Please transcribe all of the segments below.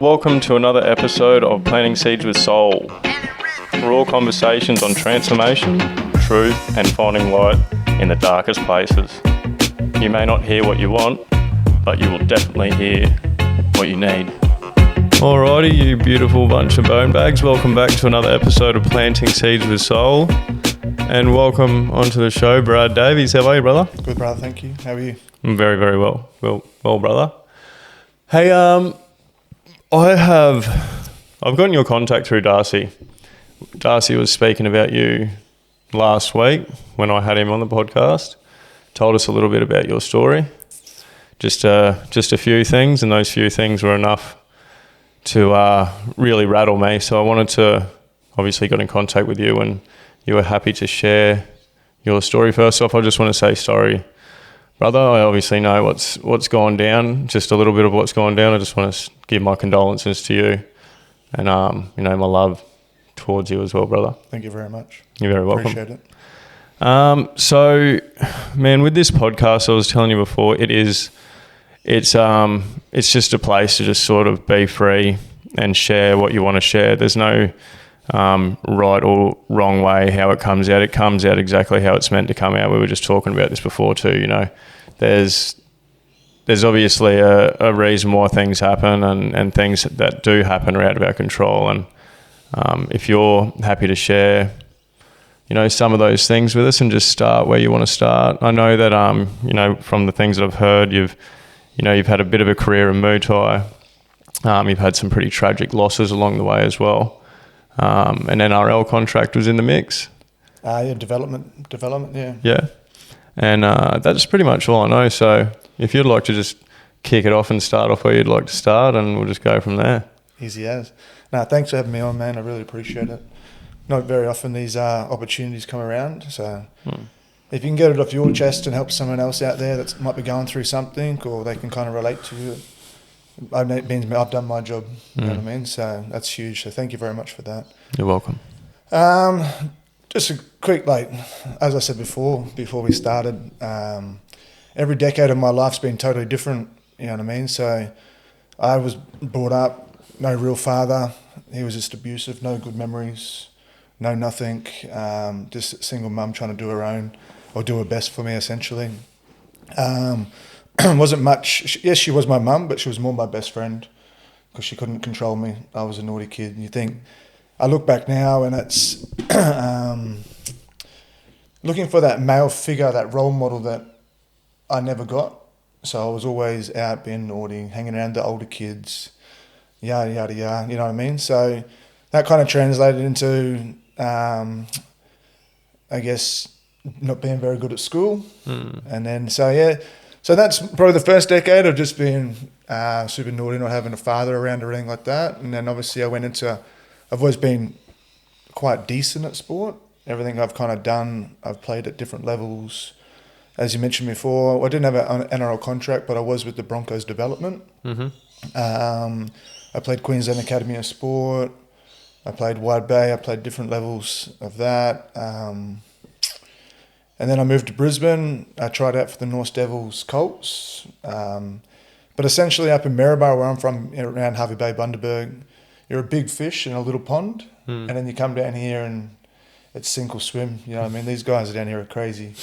Welcome to another episode of Planting Seeds with Soul. Raw conversations on transformation, truth, and finding light in the darkest places. You may not hear what you want, but you will definitely hear what you need. Alrighty, you beautiful bunch of bone bags. Welcome back to another episode of Planting Seeds with Soul. And welcome onto the show, Brad Davies. How are you, brother? Good, brother. Thank you. How are you? I'm very, very well. Well, brother. Hey, I've gotten your contact through Darcy. Darcy was speaking about you last week when I had him on the podcast. Told us a little bit about your story. Just a few things, and those few things were enough to really rattle me. So I wanted to obviously get in contact with you, and you were happy to share your story. First off, I just want to say sorry, brother. I obviously know what's gone down, just a little bit of what's gone down. I just want to give my condolences to you and, my love towards you as well, brother. Thank you very much. You're very welcome. Appreciate it. So, man, with this podcast, I was telling you before, it's just a place to just sort of be free and share what you want to share. There's no right or wrong way how it comes out. It comes out exactly how it's meant to come out. We were just talking about this before too, There's obviously a reason why things happen, and things that do happen are out of our control. And if you're happy to share, some of those things with us and just start where you want to start. I know that, from the things that I've heard, you've had a bit of a career in Muay Thai. You've had some pretty tragic losses along the way as well. An NRL contract was in the mix. Development, yeah. Yeah. And that's pretty much all I know. So if you'd like to just kick it off and start off where you'd like to start, and we'll just go from there. Easy as. No, thanks for having me on, man. I really appreciate it. Not very often these opportunities come around. So if you can get it off your chest and help someone else out there that might be going through something, or they can kind of relate to you, it means I've done my job. You know what I mean? So that's huge. So thank you very much for that. You're welcome. Just a quick, as I said before we started, every decade of my life's been totally different, you know what I mean? So I was brought up, no real father. He was just abusive, no good memories, no nothing. Just a single mum trying to do her own, or do her best for me, essentially. Wasn't much. Yes, she was my mum, but she was more my best friend because she couldn't control me. I was a naughty kid. And you think, I look back now, and it's looking for that male figure, that role model that I never got. So I was always out being naughty, hanging around the older kids, yada, yada, yada, you know what I mean? So that kind of translated into, I guess, not being very good at school. And then, so that's probably the first decade of just being super naughty, not having a father around or anything like that. And then obviously I've always been quite decent at sport. Everything I've kind of done, I've played at different levels. As you mentioned before, I didn't have an NRL contract, but I was with the Broncos development. I played Queensland Academy of Sport. I played Wide Bay. I played different levels of that. And then I moved to Brisbane. I tried out for the North Devils Colts. But essentially up in Maryborough, where I'm from, around Harvey Bay, Bundaberg, you're a big fish in a little pond, and then you come down here and it's sink or swim. You know what I mean? These guys down here are crazy.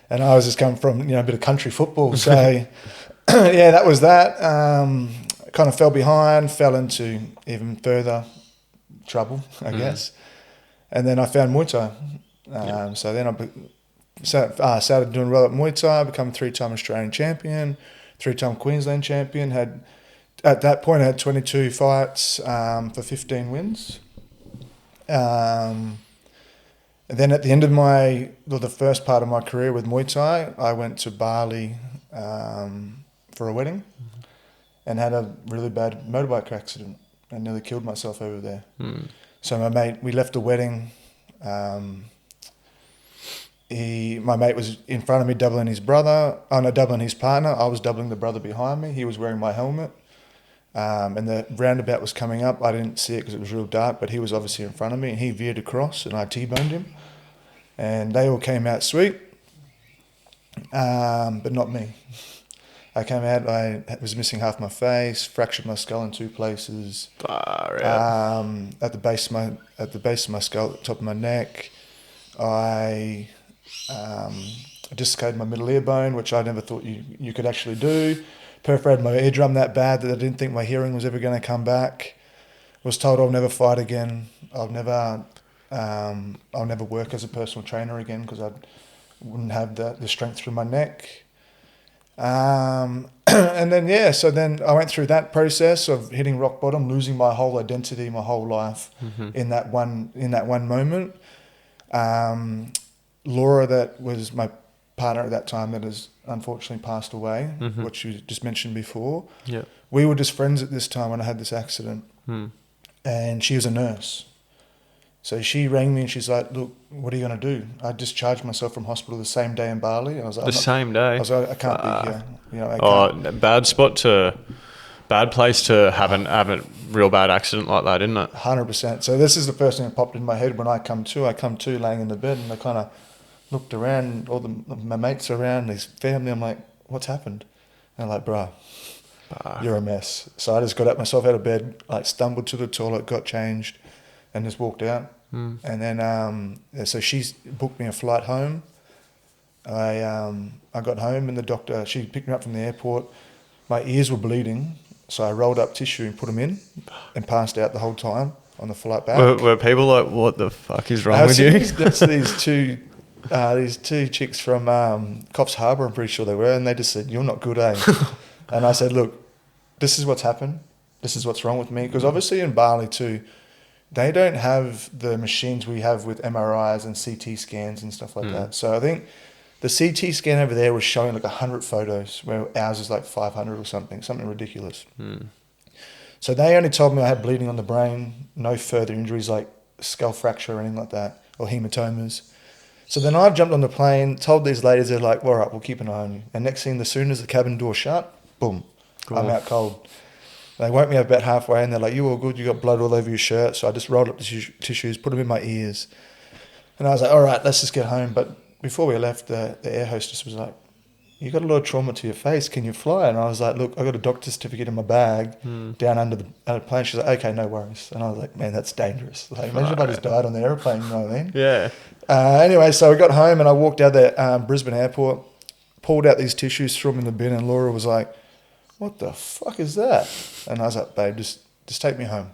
And I was just coming from, a bit of country football. So, yeah, that was that. Kind of fell behind, fell into even further trouble, I guess. And then I found Muay Thai. So then I started doing well at Muay Thai, become 3-time Australian champion, 3-time Queensland champion, at that point, I had 22 fights for 15 wins. And then at the end of the first part of my career with Muay Thai, I went to Bali for a wedding and had a really bad motorbike accident and nearly killed myself over there. So my mate, we left the wedding. My mate was in front of me doubling his doubling his partner. I was doubling the brother behind me. He was wearing my helmet. And the roundabout was coming up. I didn't see it because it was real dark, but he was obviously in front of me, and he veered across, and I T-boned him. And they all came out sweet, but not me. I came out, I was missing half my face, fractured my skull in 2 places. Far out. At the base of my skull, at the top of my neck, I dislocated my middle ear bone, which I never thought you could actually do. Perforated my eardrum that bad that I didn't think my hearing was ever going to come back. Was told I'll never fight again. I'll never work as a personal trainer again because I wouldn't have the strength through my neck. And then so then I went through that process of hitting rock bottom, losing my whole identity, my whole life in that one moment. Laura, that was my partner at that time, that has unfortunately passed away, which you just mentioned before. Yeah. We were just friends at this time when I had this accident, and she was a nurse. So she rang me and she's like, "Look, what are you going to do?" I discharged myself from hospital the same day in Bali. I was like, same day? I was like, I can't be here. You know, I can't. Bad place to have a real bad accident like that, isn't it? 100%. So this is the first thing that popped in my head when I come to laying in the bed, and I kind of looked around, my mates around, his family. I'm like, what's happened? And I'm like, bro, you're a mess. So I just got myself out of bed, like stumbled to the toilet, got changed, and just walked out. And then, so she's booked me a flight home. I got home and the doctor, she picked me up from the airport. My ears were bleeding, so I rolled up tissue and put them in and passed out the whole time on the flight back. Were people like, what the fuck is wrong with you? That's these two chicks from Coffs Harbour, I'm pretty sure they were, and they just said, "You're not good, eh?" And I said, "Look, this is what's happened. This is what's wrong with me." Because obviously in Bali too, they don't have the machines we have with MRIs and CT scans and stuff like that. So I think the CT scan over there was showing like 100 photos, where ours is like 500 or something ridiculous. So they only told me I had bleeding on the brain, no further injuries like skull fracture or anything like that, or hematomas. So then I jumped on the plane, told these ladies, they're like, "All right, we'll keep an eye on you." And next thing, as soon as the cabin door shut, boom, cool. I'm out cold. They woke me up about halfway and they're like, "You all good? You got blood all over your shirt." So I just rolled up the tissues, put them in my ears. And I was like, "All right, let's just get home." But before we left, the air hostess was like, "You got a lot of trauma to your face. Can you fly?" And I was like, "Look, I got a doctor's certificate in my bag down under the plane." She's like, "Okay, no worries." And I was like, "Man, that's dangerous. Like, imagine if I just died on the airplane, you know what I mean?" Yeah. Anyway, so we got home and I walked out the Brisbane airport, pulled out these tissues, threw them in the bin, and Laura was like, "What the fuck is that?" And I was like, "Babe, just take me home.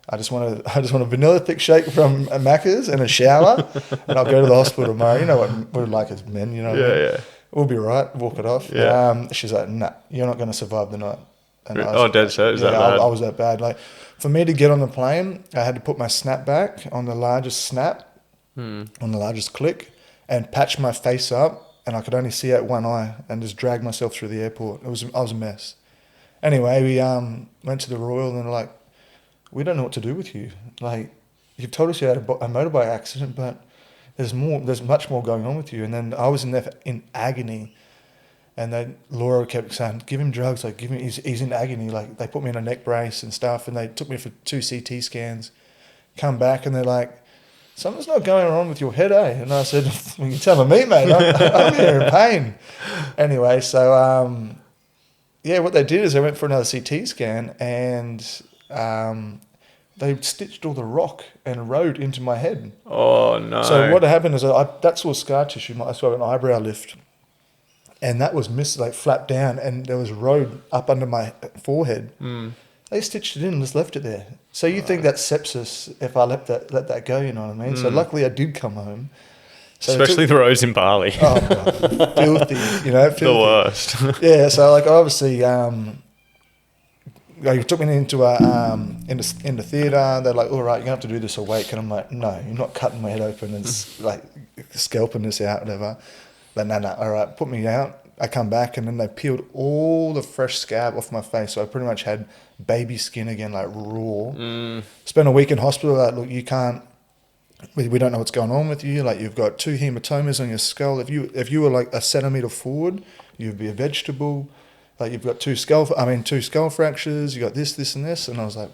I just want a vanilla thick shake from Macca's and a shower, and I'll go to the hospital tomorrow." You know what we're like as men, you know what I mean? Yeah. We'll be right. Walk it off. Yeah. She's like, "Nah, you're not going to survive the night." And dead set. Is that bad? I was that bad. Like, for me to get on the plane, I had to put my snapback on the largest snap, on the largest click, and patch my face up, and I could only see out one eye, and just drag myself through the airport. I was a mess. Anyway, we went to the Royal, and they're like, "We don't know what to do with you. Like, you've told us you had a motorbike accident, but there's much more going on with you." And then I was in agony, and then Laura kept saying, "Give him drugs, like he's in agony." Like, they put me in a neck brace and stuff, and they took me for 2 CT scans. Come back and they're like, "Something's not going on with your head, eh?" And I said, "Well, you're telling me, mate. I'm here in pain." Anyway, so what they did is they went for another CT scan, and they stitched all the rock and road into my head. Oh, no. So what happened is that's all scar tissue. I saw an eyebrow lift, and that was flapped down, and there was road up under my forehead. They stitched it in and just left it there. So you think that's sepsis if I let that go, you know what I mean? So luckily I did come home. So especially the roads in Bali. Oh, filthy, you know, filthy. The worst. Yeah, so like obviously, they took me into theatre. They're like, "All right, you're gonna have to do this awake," and I'm like, "No, you're not cutting my head open and like scalping this out, whatever." But no, all right, put me out. I come back, and then they peeled all the fresh scab off my face, so I pretty much had baby skin again, like raw. Spent a week in hospital. Like, "Look, you can't. We don't know what's going on with you. Like, you've got 2 hematomas on your skull. If you were like a centimetre forward, you'd be a vegetable. Like, you've got 2 skull fractures. You got this, and this." And I was like,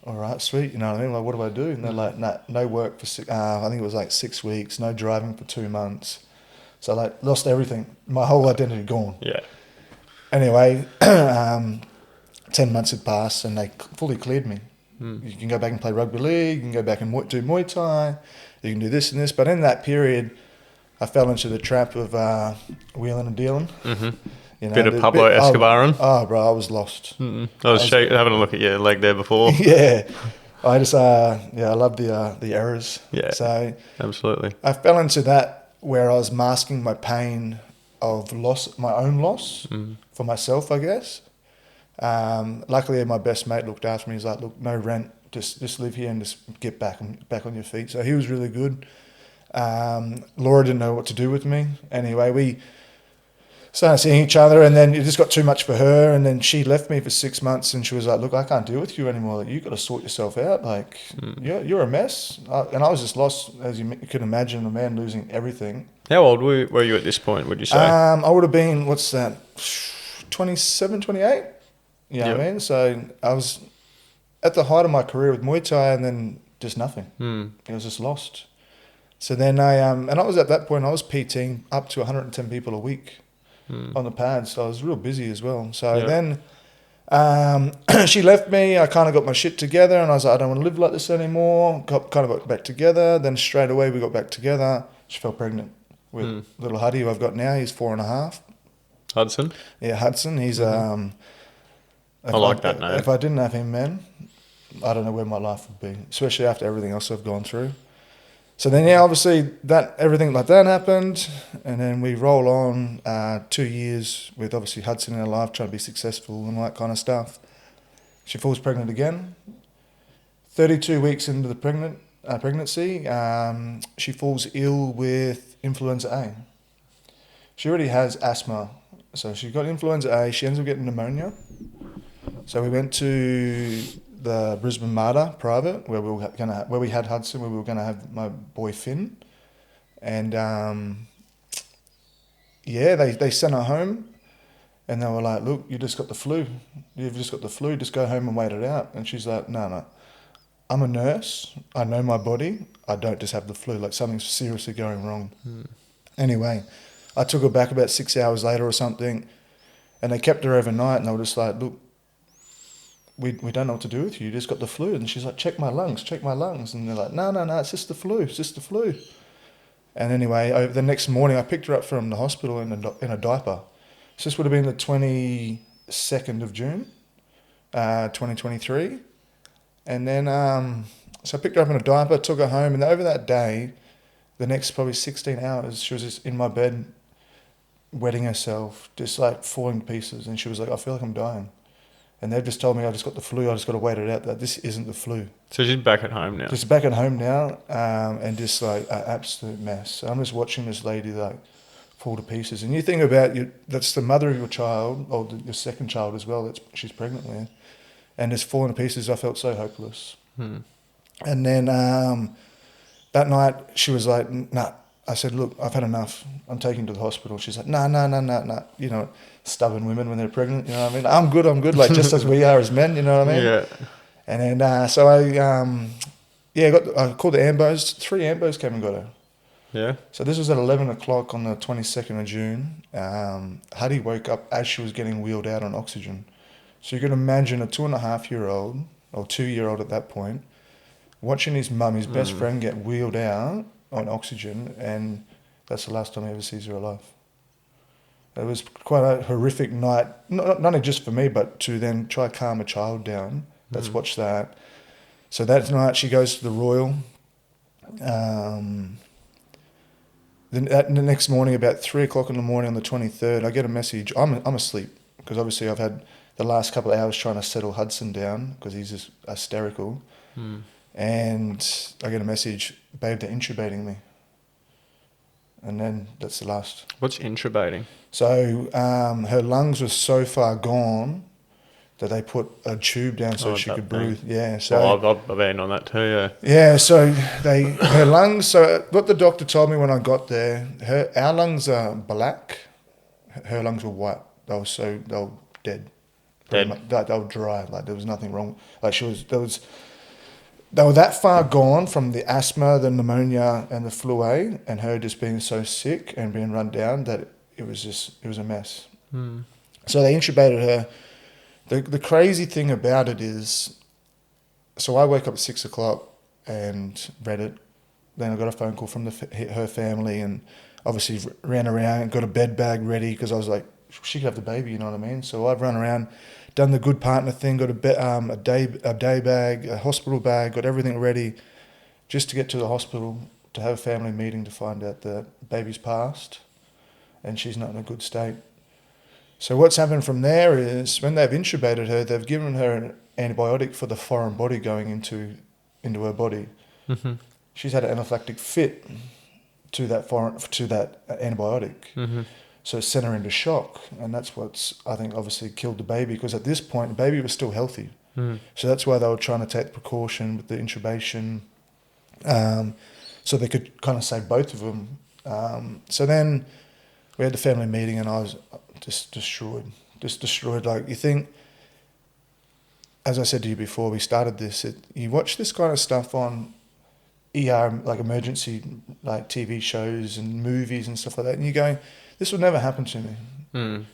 "All right, sweet." You know what I mean? Like, what do I do? And they're like, "Nah, no work for I think it was like 6 weeks. No driving for 2 months." So like lost everything. My whole identity gone. Yeah. Anyway, 10 months had passed and they fully cleared me. You can go back and play rugby league, you can go back and do Muay Thai, you can do this and this. But in that period, I fell into the trap of wheeling and dealing. Mm-hmm. You know, Bit of Pablo Escobaring. Oh, bro, I was lost. I was having a look at your leg there before. Yeah. I just, I love the errors. Yeah, so absolutely. I fell into that where I was masking my pain of my own loss for myself, I guess. Luckily, my best mate looked after me. He's like, look, no rent, just live here and just get back on your feet. So he was really good. Laura didn't know what to do with me. Anyway, we started seeing each other, and then it just got too much for her, and then she left me for 6 months, and she was like, look, I can't deal with you anymore. Like, you got to sort yourself out. Like, you're a mess. And I was just lost, as you can imagine, a man losing everything. How old were you at this point, would you say? I would have been, 27, 28? You know what I mean? So I was at the height of my career with Muay Thai, and then just nothing. I was just lost. So then and I was at that point, I was PTing up to 110 people a week on the pad, so I was real busy as well. So then she left me, I kind of got my shit together, and I was like, I don't want to live like this anymore. Kind of got back together. Then straight away we got back together. She fell pregnant with little Huddy, who I've got now. He's 4.5. Hudson? Yeah, Hudson. He's I like that name. If I didn't have him, man, I don't know where my life would be, especially after everything else I've gone through. So then, obviously everything like that happened, and then we roll on 2 years with obviously Hudson in our life, trying to be successful and all that kind of stuff. She falls pregnant again. 32 weeks into the pregnancy, she falls ill with influenza A. She already has asthma, so she got influenza A. She ends up getting pneumonia. So we went to the Brisbane Mater private, where we had Hudson, where we were gonna have my boy Finn, and they sent her home, and they were like, "Look, you just got the flu. You've just got the flu. Just go home and wait it out." And she's like, "No, I'm a nurse. I know my body. I don't just have the flu. Like, something's seriously going wrong." Anyway, I took her back about 6 hours later or something, and they kept her overnight, and they were just like, "Look, we don't know what to do with you. You just got the flu." And she's like, check my lungs. And they're like, no, it's just the flu. And anyway, the next morning I picked her up from the hospital in a diaper. So this would have been the 22nd of June, 2023. And then, so I picked her up in a diaper, took her home, and over that day, the next probably 16 hours, she was just in my bed, wetting herself, just like falling to pieces. And she was like, I feel like I'm dying. And they've just told me I just got the flu. I just got to wait it out. That this isn't the flu. So she's back at home now. Just back at home now, and just like an absolute mess. So I'm just watching this lady like fall to pieces. And you think about that's the mother of your child, or your second child as well. That she's pregnant with, and just falling to pieces. I felt so hopeless. And then that night she was like, "Nah." I said, "Look, I've had enough. I'm taking you to the hospital." She's like, no. You know, stubborn women when they're pregnant, you know what I mean? I'm good, like just as we are as men, you know what I mean? Yeah. And then, so I called the ambos. 3 ambos came and got her. Yeah. So this was at 11 o'clock on the 22nd of June. Huddy woke up as she was getting wheeled out on oxygen. So you can imagine a 2.5-year-old, or 2-year-old at that point, watching his mum, his best friend, get wheeled out on oxygen, and that's the last time he ever sees her alive. It was quite a horrific night, not only just for me, but to then try to calm a child down. Let's watch that. So that night she goes to the Royal. Then the next morning, about 3 o'clock in the morning on the 23rd, I get a message. I'm asleep, because obviously I've had the last couple of hours trying to settle Hudson down, because he's just hysterical. And I get a message, babe, they're intubating me. And then that's the last. What's intubating? So her lungs were so far gone that they put a tube down so she could breathe. Yeah. So I've been on that too. Yeah. Yeah. So her lungs. So what the doctor told me when I got there, our lungs are black. Her lungs were white. They were dead. Dead. They were dry. Like there was nothing wrong. Like they were that far gone from the asthma, the pneumonia, and the flu A, and her just being so sick and being run down that it was a mess. So they intubated her. The crazy thing about it is, so I woke up at 6 o'clock and read it. Then I got a phone call from her family, and obviously ran around and got a bed bag ready because I was like, she could have the baby, you know what I mean? So I've run around, done the good partner thing, got a day bag, a hospital bag, got everything ready just to get to the hospital to have a family meeting to find out that baby's passed and she's not in a good state. So what's happened from there is when they've intubated her, they've given her an antibiotic for the foreign body going into her body. Mm-hmm. She's had an anaphylactic fit to that antibiotic. Mm-hmm. So it sent her into shock, and that's what's, I think, obviously killed the baby, because at this point the baby was still healthy. Mm. So that's why they were trying to take the precaution with the intubation, so they could kind of save both of them. So then we had the family meeting, and I was just destroyed. Like, you think, as I said to you before we started this, you watch this kind of stuff on ER, like emergency, like TV shows and movies and stuff like that, and you're going, this would never happen to me. Mm.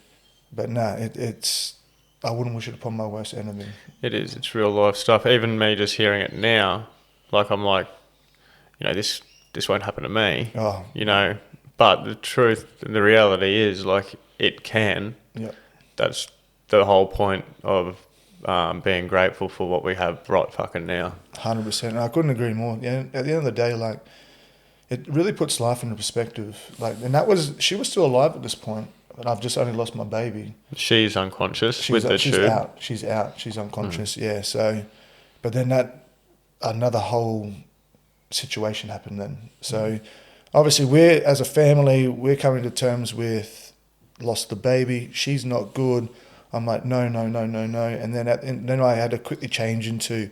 But no, it's, I wouldn't wish it upon my worst enemy. It is. It's real life stuff. Even me just hearing it now, like, I'm like, you know, this won't happen to me. Oh. You know, but the truth, the reality is, like, it can. Yeah. That's the whole point of being grateful for what we have right fucking now. 100%. I couldn't agree more. Yeah, at the end of the day, like, it really puts life into perspective. Like, and she was still alive at this point, and I've just only lost my baby. She's unconscious with the she's tube. She's out. She's unconscious. Yeah. So, but then another whole situation happened then. So, obviously, as a family, we're coming to terms with lost the baby. She's not good. I'm like, no. And then I had to quickly change into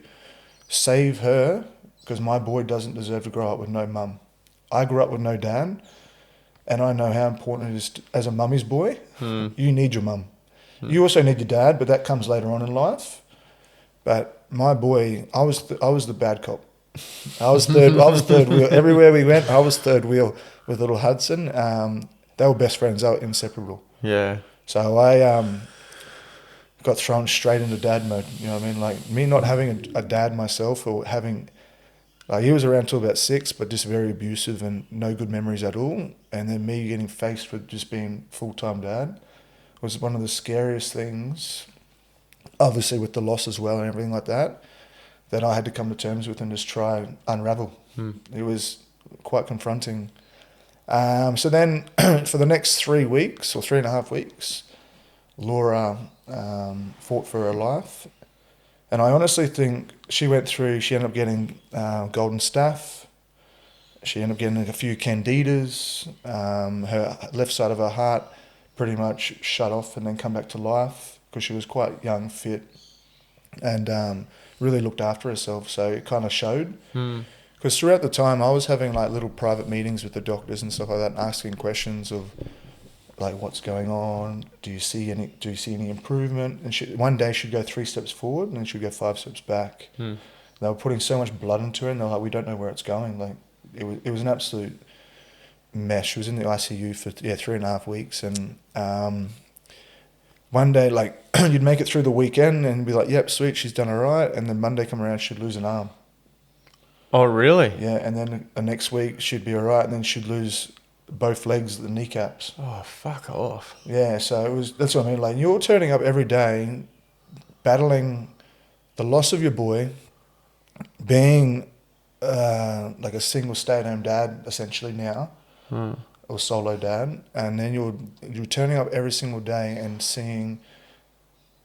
save her, because my boy doesn't deserve to grow up with no mum. I grew up with no dad, and I know how important it is as a mummy's boy. You need your mum. You also need your dad, but that comes later on in life. But my boy, I was the bad cop. I was third wheel. Everywhere we went, I was third wheel with little Hudson. They were best friends. They were inseparable. Yeah. So I got thrown straight into dad mode. You know what I mean? Like, me not having a dad myself, or having, like, he was around till about 6, but just very abusive and no good memories at all. And then me getting faced with just being full-time dad was one of the scariest things, obviously with the loss as well and everything like that I had to come to terms with and just try and unravel. It was quite confronting. So then for the next 3 weeks or 3.5 weeks, Laura fought for her life. And I honestly think she ended up getting golden staph. She ended up getting a few candidas. Her left side of her heart pretty much shut off and then come back to life, because she was quite young, fit, and really looked after herself. So it kind of showed. Because throughout the time I was having like little private meetings with the doctors and stuff like that, and asking questions of, like, what's going on? Do you see any improvement? And one day she'd go 3 steps forward, and then she'd go 5 steps back. They were putting so much blood into her, and they're like, we don't know where it's going. Like, it was an absolute mess. She was in the ICU for 3.5 weeks, and one day, like, you'd make it through the weekend and be like, yep, sweet, she's done all right, and then Monday come around, she'd lose an arm. Oh, really? Yeah, and then the next week she'd be all right, and then she'd lose both legs, the kneecaps. Oh, fuck off. Yeah, so that's what I mean. Like, you're turning up every day, battling the loss of your boy, being like a single stay-at-home dad essentially now, or solo dad, and then you're turning up every single day and seeing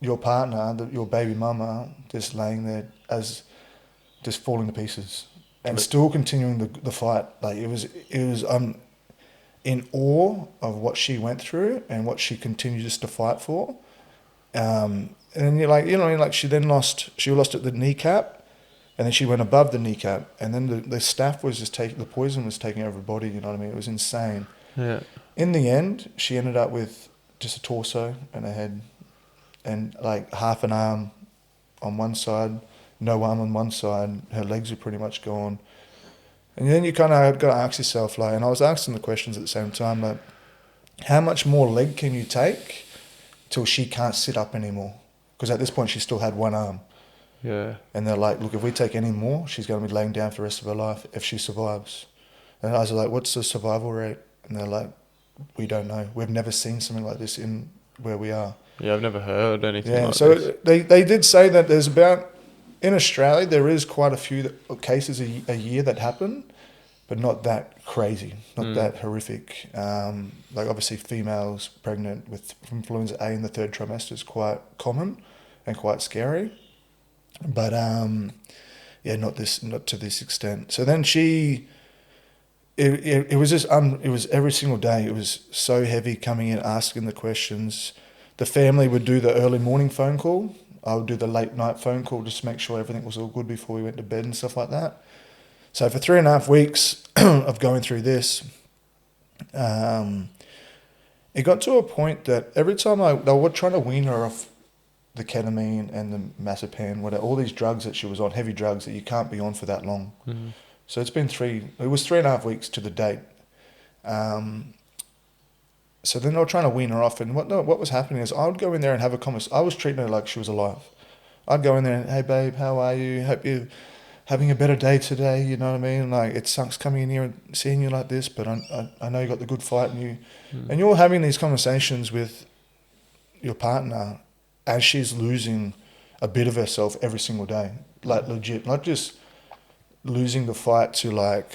your partner, your baby mama, just laying there as just falling to pieces, and still continuing the fight. Like, it was I'm in awe of what she went through and what she continues to fight for. And you're like, you know, like, she lost at the kneecap, and then she went above the kneecap, and then the staph was just the poison was taking over her body. You know what I mean? It was insane. Yeah. In the end, she ended up with just a torso and a head, and like half an arm on one side, no arm on one side. Her legs were pretty much gone. And then you kind of got to ask yourself, like, and I was asking the questions at the same time, like, how much more leg can you take till she can't sit up anymore. Because at this point, she still had one arm. Yeah. And they're like, look, if we take any more, she's going to be laying down for the rest of her life if she survives. And I was like, what's the survival rate? And they're like, we don't know. We've never seen something like this in where we are. Yeah, I've never heard anything like so this. they did say that there's about, in Australia, there is quite a few cases a year that happen, but not that crazy, not that horrific. Like obviously females pregnant with influenza A in the third trimester is quite common and quite scary. But not to this extent. So then it was just it was every single day. It was so heavy coming in, asking the questions. The family would do the early morning phone call. I would do the late night phone call just to make sure everything was all good before we went to bed and stuff like that. So for 3.5 weeks of going through this, it got to a point that every time they were trying to wean her off the ketamine and the mazepam, all these drugs that she was on, heavy drugs that you can't be on for that long. Mm-hmm. So it was 3.5 weeks to the date. So then they were trying to wean her off, and what was happening is I would go in there and have a conversation. I was treating her like she was alive. I'd go in there and, hey babe, how are you? Hope you're having a better day today, you know what I mean? Like, it sucks coming in here and seeing you like this, but I know you got the good fight in you. And you're having these conversations with your partner as she's losing a bit of herself every single day. Like, legit, not just losing the fight to like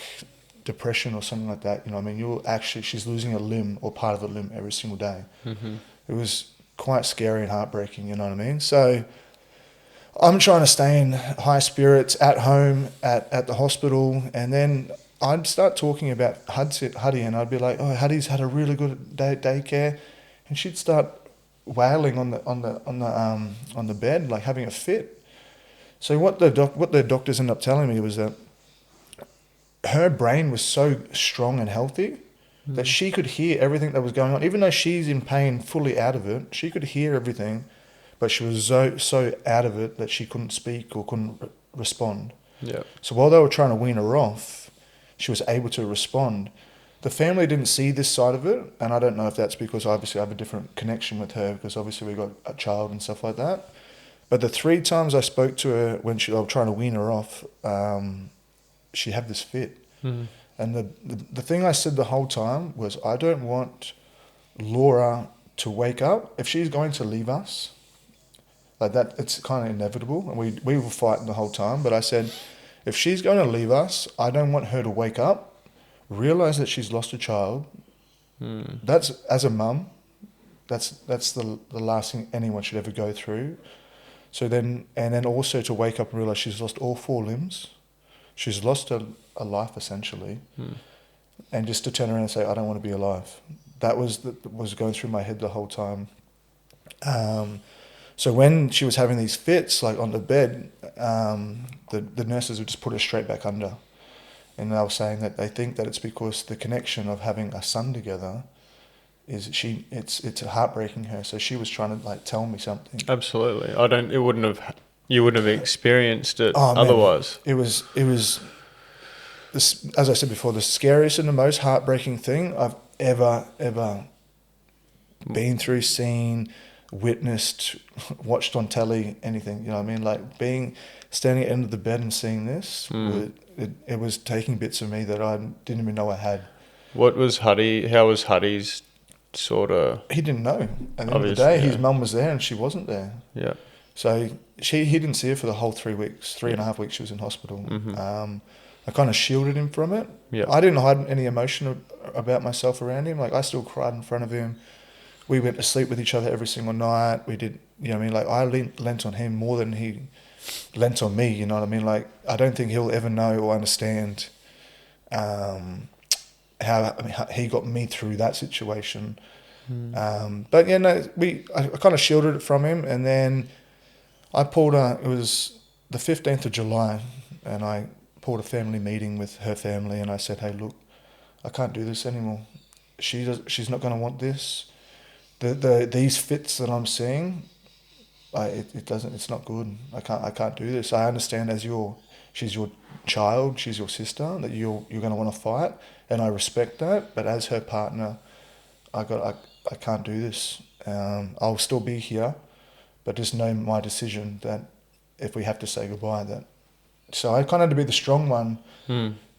depression or something like that, you know what I mean? She's losing a limb or part of a limb every single day. Mm-hmm. It was quite scary and heartbreaking, you know what I mean? So I'm trying to stay in high spirits at home, at the hospital, and then I'd start talking about Huddy, and I'd be like, "Oh, Huddy's had a really good day at daycare," and she'd start wailing on the bed, like having a fit. So what the doctors ended up telling me was that her brain was so strong and healthy that she could hear everything that was going on, even though she's in pain, fully out of it. She could hear everything. But she was so out of it that she couldn't speak or couldn't respond. Yeah. So while they were trying to wean her off, she was able to respond. The family didn't see this side of it, and I don't know if that's because obviously I have a different connection with her because obviously we got a child and stuff like that. But the 3 times I spoke to her when they were trying to wean her off, she had this fit. Mm-hmm. And the thing I said the whole time was, I don't want Laura to wake up. If she's going to leave us, like that, it's kind of inevitable, and we were fighting the whole time. But I said, if she's going to leave us, I don't want her to wake up, realize that she's lost a child. That's, as a mum, that's the last thing anyone should ever go through. So then also to wake up and realize she's lost all 4 limbs, she's lost a life essentially, and just to turn around and say, I don't want to be alive. That was going through my head the whole time. So when she was having these fits, like on the bed, the nurses would just put her straight back under. And they were saying that they think that it's because the connection of having a son together it's heartbreaking her. So she was trying to like tell me something. Absolutely. You wouldn't have experienced it otherwise. Man, it was this, as I said before, the scariest and the most heartbreaking thing I've ever been through, seen, witnessed, watched on telly, anything, you know what I mean? Like standing at the end of the bed and seeing this, it was taking bits of me that I didn't even know I had. How was Huddy's sort of... He didn't know. At the end of the day, his mum was there and she wasn't there. Yeah. So he didn't see her for the whole 3 weeks, 3.5 weeks she was in hospital. Mm-hmm. I kind of shielded him from it. Yeah. I didn't hide any emotion about myself around him. Like, I still cried in front of him. We went to sleep with each other every single night. We did, you know what I mean? Like, I lent on him more than he lent on me, you know what I mean? Like, I don't think he'll ever know or understand how he got me through that situation. But, yeah, no, I kind of shielded it from him. And then I pulled it was the 15th of July, and I pulled a family meeting with her family, and I said, hey, look, I can't do this anymore. She's not going to want this. These fits that I'm seeing, it's not good. I can't do this. I understand she's your child, she's your sister, that you're going to want to fight, and I respect that. But as her partner, I can't do this. I'll still be here, but just know my decision that if we have to say goodbye, that. So I kind of had to be the strong one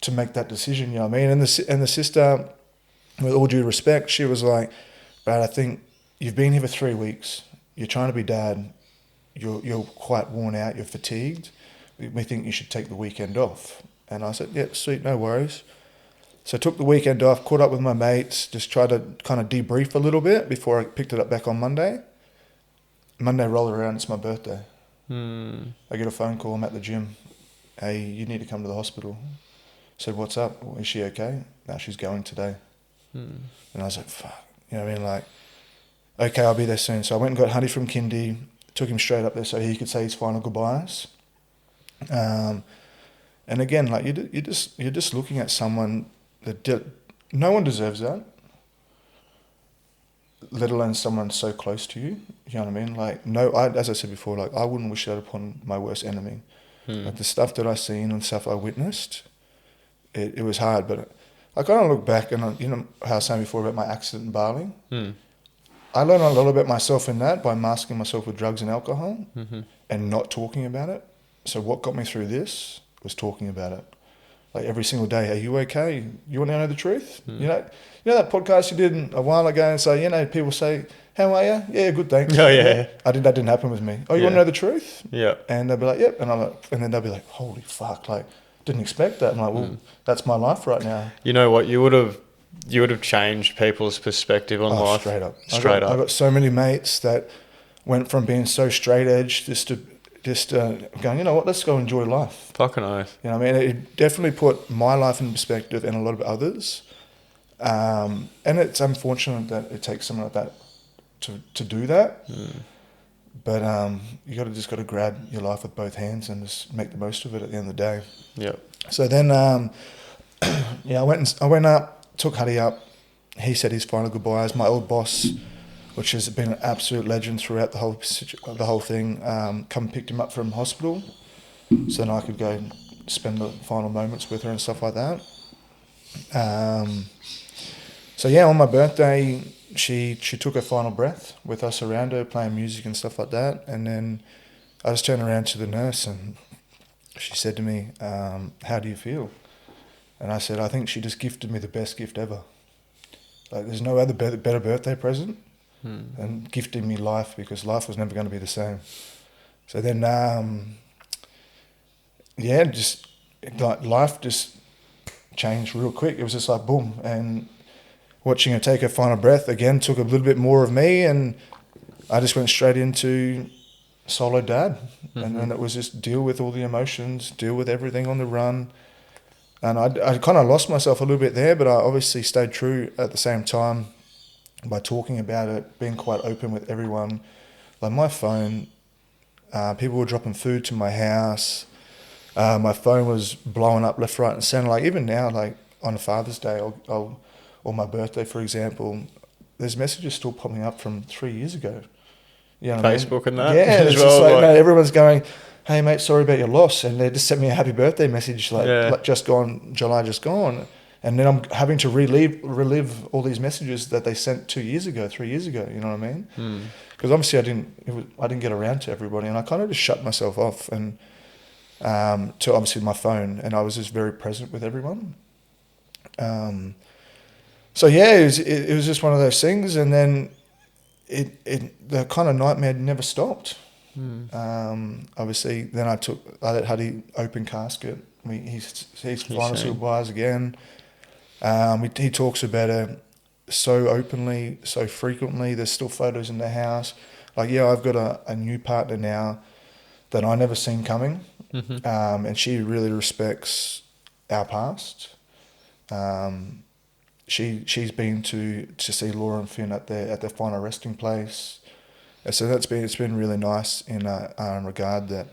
to make that decision. You know what I mean? And the sister, with all due respect, she was like, "Brad, I think you've been here for 3 weeks. You're trying to be dad. You're quite worn out. You're fatigued. We think you should take the weekend off." And I said, "Yeah, sweet, no worries." So I took the weekend off, caught up with my mates, just tried to kind of debrief a little bit before I picked it up back on Monday. Monday rolled around, it's my birthday. I get a phone call, I'm at the gym. "Hey, you need to come to the hospital." I said, "What's up? Is she okay?" "No, she's going today." And I was like, fuck. You know what I mean? Like, okay, I'll be there soon. So I went and got Honey from Kindy, took him straight up there so he could say his final goodbyes. And again, like you're just looking at someone that no one deserves that, let alone someone so close to you. You know what I mean? Like, as I said before, like I wouldn't wish that upon my worst enemy. Like the stuff that I seen and stuff I witnessed, it was hard. But I kind of look back and you know how I was saying before about my accident in Bali. I learned a lot about myself in that by masking myself with drugs and alcohol and not talking about it. So what got me through this was talking about it. Like every single day, "Are you okay? You want to know the truth?" You know that podcast you did a while ago, and so people say, "How are you?" "Yeah, good, thanks." Oh yeah. That didn't happen with me. "Oh, you want to know the truth?" Yeah. And they'll be like, "Yep," and I'm like, and then they'll be like, "Holy fuck!" Like, didn't expect that. I'm like, "Well, that's my life right now." You know what? You would have changed people's perspective on life. Straight up. Straight I got so many mates that went from being so straight edge just going, "You know what? Let's go enjoy life." Fucking oath. You know what I mean? It definitely put my life in perspective and a lot of others. And it's unfortunate that it takes someone like that to do that. But you just got to grab your life with both hands and just make the most of it at the end of the day. Yeah. So then, I went up, took Huddy up. He said his final goodbyes. My old boss, which has been an absolute legend throughout the whole thing, come and picked him up from hospital, so then I could go and spend the final moments with her and stuff like that. So yeah, on my birthday, she took her final breath with us around her, playing music and stuff like that. And then I just turned around to the nurse and she said to me, "How do you feel?" And I said, "I think she just gifted me the best gift ever. Like, there's no other better birthday present than gifting me life, because life was never going to be the same." So then, just like life just changed real quick. It was just like boom, and watching her take her final breath again took a little bit more of me, and I just went straight into solo dad. And then it was just deal with all the emotions, deal with everything on the run. And I kind of lost myself a little bit there, but I obviously stayed true at the same time by talking about it, being quite open with everyone. Like my phone, people were dropping food to my house. My phone was blowing up left, right and centre. Like even now, like on Father's Day or my birthday, for example, there's messages still popping up from 3 years ago. You know what Facebook I mean? and that? Yeah, it's well, just like, no, everyone's going, "Hey mate, sorry about your loss," and they just sent me a happy birthday message like just gone, July just gone, and then I'm having to relive all these messages that they sent 2 years ago, 3 years ago. You know what I mean? Because obviously I didn't get around to everybody, and I kind of just shut myself off and to obviously my phone, and I was just very present with everyone. So yeah, it was just one of those things, and then the kind of nightmare never stopped. Obviously, then I let Huddy open casket. He's final goodbyes again. He talks about her so openly, so frequently. There's still photos in the house. Like, yeah, I've got a new partner now that I never seen coming, and she really respects our past. She's been to see Laura and Finn at their final resting place. So it's been really nice in regard that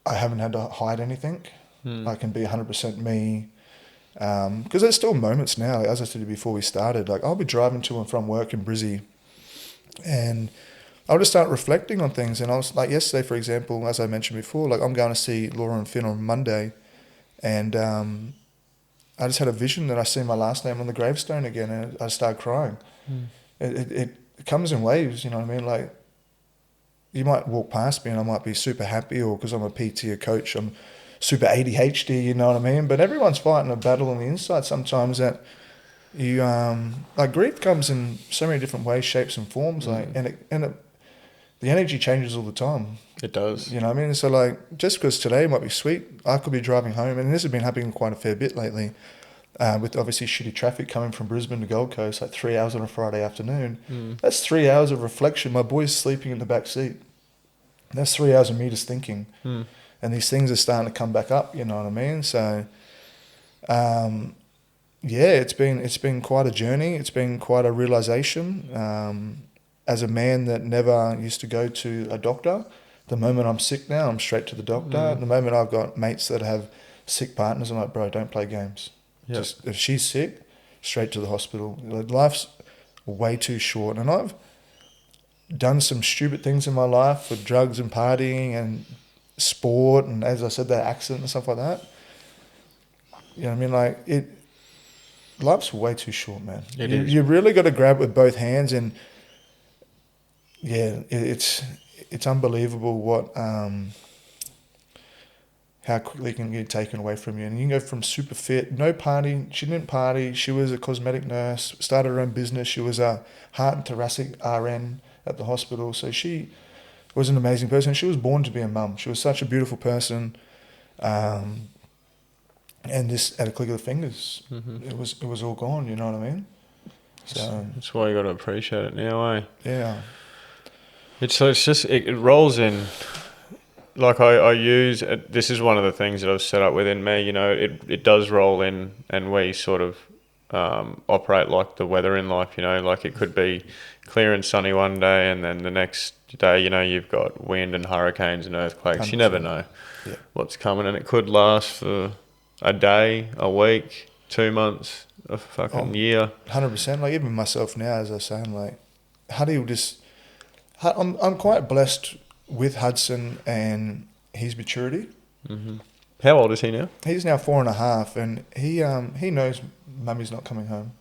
I haven't had to hide anything. I can be 100% me. Because there's still moments now, as I said before we started, like I'll be driving to and from work in Brizzy, and I'll just start reflecting on things. And I was like yesterday, for example, as I mentioned before, like I'm going to see Laura and Finn on Monday, and I just had a vision that I see my last name on the gravestone again, and I started crying. it comes in waves, you know what I mean? Like, you might walk past me and I might be super happy, or because I'm a PT, a coach, I'm super ADHD, you know what I mean? But everyone's fighting a battle on the inside sometimes that you, like, grief comes in so many different ways, shapes and forms, like, the energy changes all the time. It does. You know what I mean? So, like, just because today might be sweet, I could be driving home, and this has been happening quite a fair bit lately, with obviously shitty traffic coming from Brisbane to Gold Coast, like 3 hours on a Friday afternoon. That's 3 hours of reflection. My boy's sleeping in the back seat. That's 3 hours of me just thinking. And these things are starting to come back up, you know what I mean? So, yeah, it's been quite a journey. It's been quite a realization. As a man that never used to go to a doctor, the moment I'm sick now, I'm straight to the doctor. The moment I've got mates that have sick partners, I'm like, bro, don't play games. Yep. Just, if she's sick, straight to the hospital. Life's way too short. And I've done some stupid things in my life with drugs and partying and sport, and as I said, that accident and stuff like that. You know what I mean? Like, life's way too short, man. It is. You really got to grab it with both hands, and yeah, it's unbelievable what how quickly it can get taken away from you. And you can go from super fit, no party. She didn't party. She was a cosmetic nurse, started her own business. She was a heart and thoracic RN at the hospital. So she was an amazing person. She was born to be a mum. She was such a beautiful person. And just at a click of the fingers, it was all gone, you know what I mean? So That's why you got to appreciate it now, eh? yeah. It's just it rolls in. Like I use it, this is one of the things that I've set up within me. You know, it does roll in, and we sort of operate like the weather in life. You know, like it could be clear and sunny one day, and then the next day, you know, you've got wind and hurricanes and earthquakes. 100%. You never know what's coming, and it could last for a day, a week, 2 months, a fucking year. 100%. Like, even myself now, as I was saying, like, I'm quite blessed with Hudson and his maturity. How old is he now? He's now 4.5, and he knows mummy's not coming home.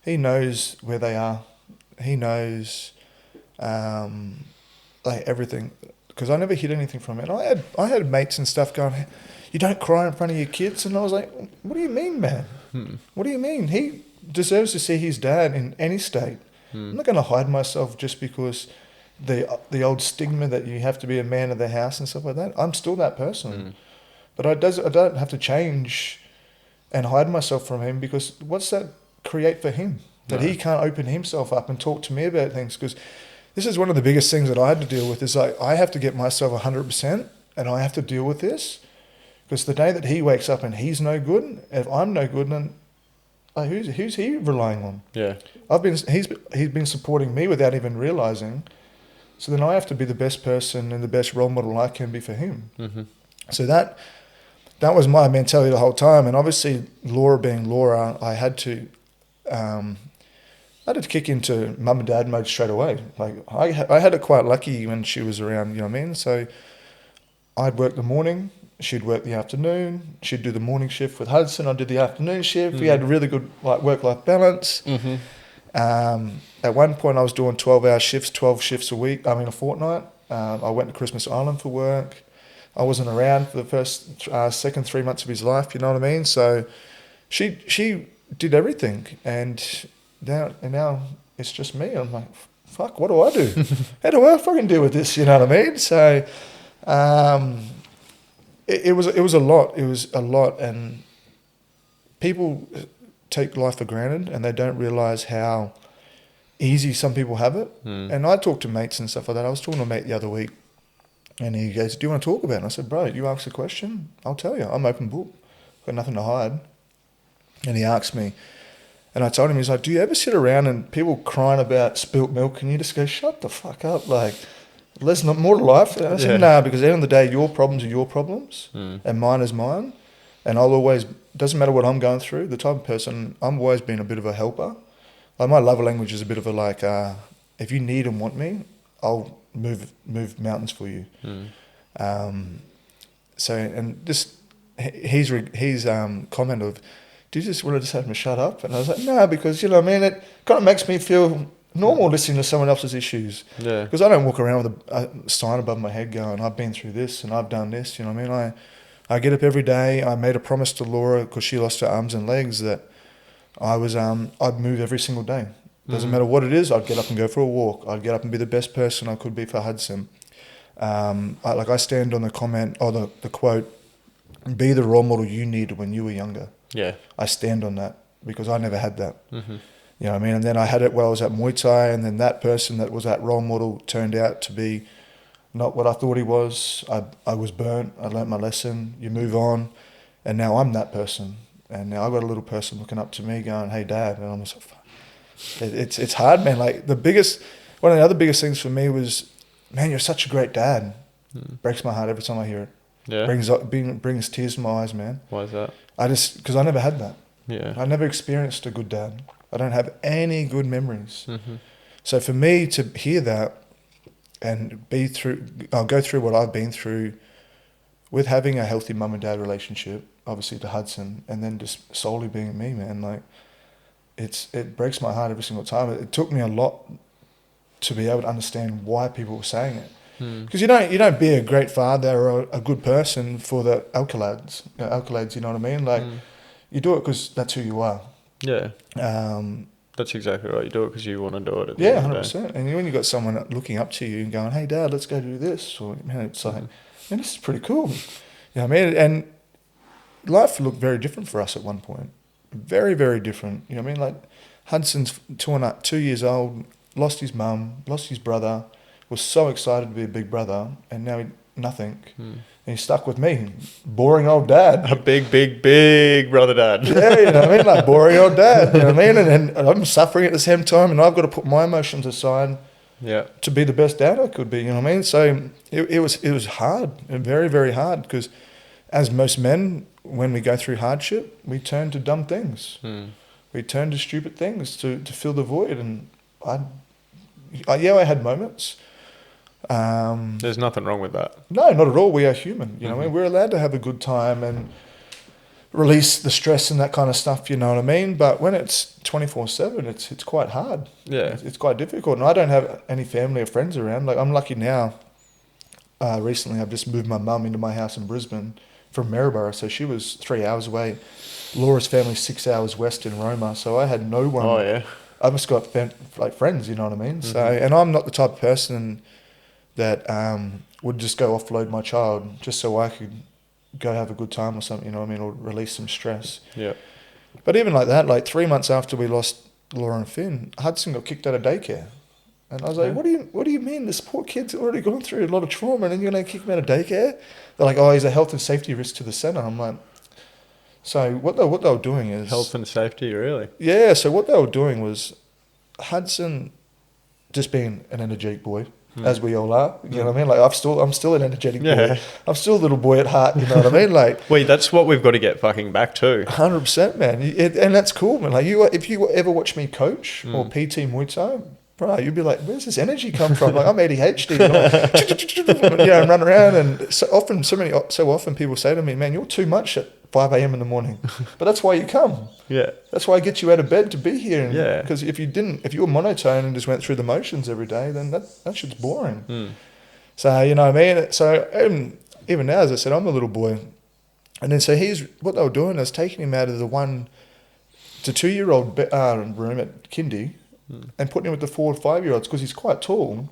He knows where they are. He knows like everything, because I never hid anything from it. I had mates and stuff going, "You don't cry in front of your kids," and I was like, "What do you mean, man? What do you mean? He deserves to see his dad in any state. I'm not going to hide myself just because the old stigma that you have to be a man of the house and stuff like that. I'm still that person, but I don't have to change and hide myself from him, because what's that create for him? That he can't open himself up and talk to me about things. Because this is one of the biggest things that I had to deal with, is like, I have to get myself 100%, and I have to deal with this, because the day that he wakes up and he's no good, if I'm no good, then who's he relying on? Yeah, he's been supporting me without even realizing. So then I have to be the best person and the best role model I can be for him. So that was my mentality the whole time. And obviously, Laura being Laura, I had to kick into mum and dad mode straight away. Like, I had it quite lucky when she was around, you know what I mean? So I'd work the morning, she'd work the afternoon, she'd do the morning shift with Hudson, I'd do the afternoon shift. We had really good, like, work-life balance. At one point I was doing 12-hour shifts, 12 shifts a fortnight. I went to Christmas Island for work. I wasn't around for the first, second 3 months of his life, you know what I mean? So she did everything, and now it's just me. I'm like, fuck, what do I do? How do I fucking deal with this, you know what I mean? So it was a lot. It was a lot, and people take life for granted, and they don't realise how easy some people have it. And I talk to mates and stuff like that. I was talking to a mate the other week, and he goes, "Do you want to talk about it?" And I said, "Bro, you ask a question, I'll tell you. I'm open book. Got nothing to hide." And he asked me, and I told him, he's like, "Do you ever sit around and people crying about spilt milk, and you just go, shut the fuck up, like, there's not more to life?" And I said, "Nah, because at the end of the day, your problems are your problems, and mine is mine. And I'll always, doesn't matter what I'm going through, the type of person, I'm always been a bit of a helper. Like, my love language is a bit of a, like, if you need and want me, I'll move mountains for you." So, and just his comment of, "Do you just want to just have him shut up?" And I was like, "No, because, you know what I mean, it kind of makes me feel normal listening to someone else's issues. Yeah. Because I don't walk around with a sign above my head going, I've been through this and I've done this, you know what I mean? I get up every day. I made a promise to Laura because she lost her arms and legs that I'd move every single day. Doesn't matter what it is, I'd get up and go for a walk. I'd get up and be the best person I could be for Hudson. I stand on the comment or the quote, be the role model you needed when you were younger. Yeah. I stand on that because I never had that. Mm-hmm. You know what I mean? And then I had it while I was at Muay Thai, and then that person that was that role model turned out to be not what I thought he was. I was burnt. I learnt my lesson. You move on. And now I'm that person. And now I've got a little person looking up to me going, hey, Dad. And I'm just like, it's hard, man. Like one of the other biggest things for me was, man, you're such a great dad. Breaks my heart every time I hear it. Yeah. Brings tears to my eyes, man. Why is that? Because I never had that. Yeah. I never experienced a good dad. I don't have any good memories. Mm-hmm. So for me to hear that and I'll go through what I've been through with having a healthy mum and dad relationship, obviously to Hudson, and then just solely being me, man, like it breaks my heart every single time. It took me a lot to be able to understand why people were saying it. Because you don't be a great father or a good person for the accolades, you know what I mean? Like you do it because that's who you are. Yeah. That's exactly right. You do it because you want to do it. Yeah, 100%. And when you got someone looking up to you and going, "Hey, Dad, let's go do this," or man, it's like, man, this is pretty cool. You know what I mean? And life looked very different for us at one point. Very, very different. You know what I mean? Like Hudson's 2 years old, lost his mum, lost his brother, was so excited to be a big brother, and now nothing. And he's stuck with me, boring old dad. A big brother dad. Yeah, you know what I mean? Like boring old dad, you know what I mean? And I'm suffering at the same time, and I've got to put my emotions aside to be the best dad I could be, you know what I mean? So it was hard, and very, very hard, because as most men, when we go through hardship, we turn to dumb things. We turn to stupid things to fill the void. And I had moments. There's nothing wrong with that. No, not at all. We are human. You know what I mean? We're allowed to have a good time and release the stress and that kind of stuff, you know what I mean? But when it's 24/7, it's quite hard. Yeah. It's quite difficult. And I don't have any family or friends around. Like, I'm lucky now. Recently, I've just moved my mum into my house in Brisbane from Maryborough. So she was 3 hours away. Laura's family 6 hours west in Roma. So I had no one. Oh, yeah. I've just got like friends, you know what I mean? So, and I'm not the type of person that would just go offload my child just so I could go have a good time or something, you know what I mean, or release some stress. Yeah. But even like that, like 3 months after we lost Laura and Finn, Hudson got kicked out of daycare. And I was like, what do you mean? This poor kid's already gone through a lot of trauma and then you're going to kick him out of daycare? They're like, oh, he's a health and safety risk to the centre. I'm like, so what they were doing is... Health and safety, really? Yeah, so what they were doing was Hudson just being an energetic boy, as we all are. You know what I mean? Like, I'm still an energetic boy. I'm still a little boy at heart, you know what I mean? Like, wait, that's what we've got to get fucking back to. 100%, man. And that's cool, man. Like, if you ever watch me coach or PT Muay Thai, bro, you'd be like, where's this energy come from? Like, I'm ADHD. And run around. And so often people say to me, man, you're too much at 5 a.m. in the morning. But that's why you come. Yeah. That's why I get you out of bed to be here. Yeah. Because if you were monotone and just went through the motions every day, then that shit's boring. So, you know what I mean? So even now, as I said, I'm a little boy. And then so what they were doing is taking him out of the 1 to 2 year old room at kindy and putting him with the 4 or 5 year olds because he's quite tall.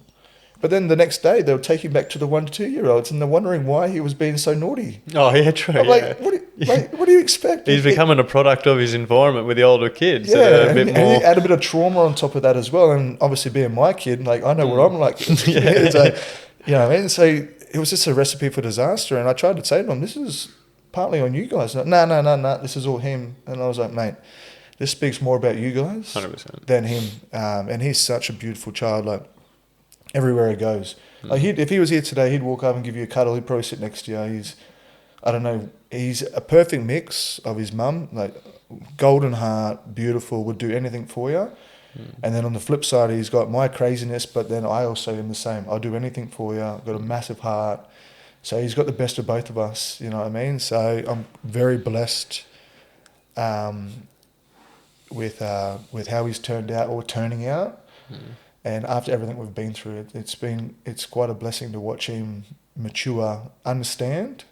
But then the next day they would take him back to the 1 to 2 year olds and they're wondering why he was being so naughty. Oh yeah, true. I'm like, what do you expect? He's becoming a product of his environment with the older kids. Yeah, and you add a bit of trauma on top of that as well. And obviously being my kid, like I know what I'm like. So, you know what I mean? So it was just a recipe for disaster. And I tried to say to him, this is partly on you guys. No, this is all him. And I was like, mate, this speaks more about you guys 100% than him. And he's such a beautiful child. Like, everywhere he goes. Like if he was here today, he'd walk up and give you a cuddle. He'd probably sit next to you. He's a perfect mix of his mum, like golden heart, beautiful, would do anything for you. And then on the flip side, he's got my craziness, but then I also am the same. I'll do anything for you. I've got a massive heart. So he's got the best of both of us, you know what I mean? So I'm very blessed with how he's turned out or turning out. And after everything we've been through, it's quite a blessing to watch him mature, understand,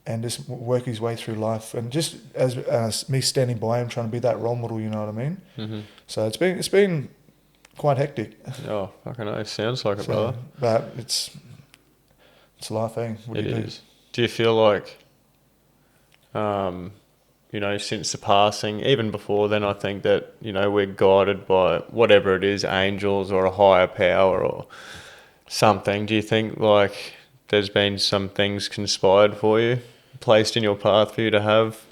and just work his way through life. And just as me standing by him, trying to be that role model, you know what I mean? So it's been quite hectic. Oh, fucking hell, it sounds like it, brother. But it's life, eh? What do you do? Do you feel like, you know, since the passing, even before then, I think that, you know, we're guided by whatever it is, angels or a higher power or something. Do you think, like, there's been some things conspired for you, placed in your path for you to have?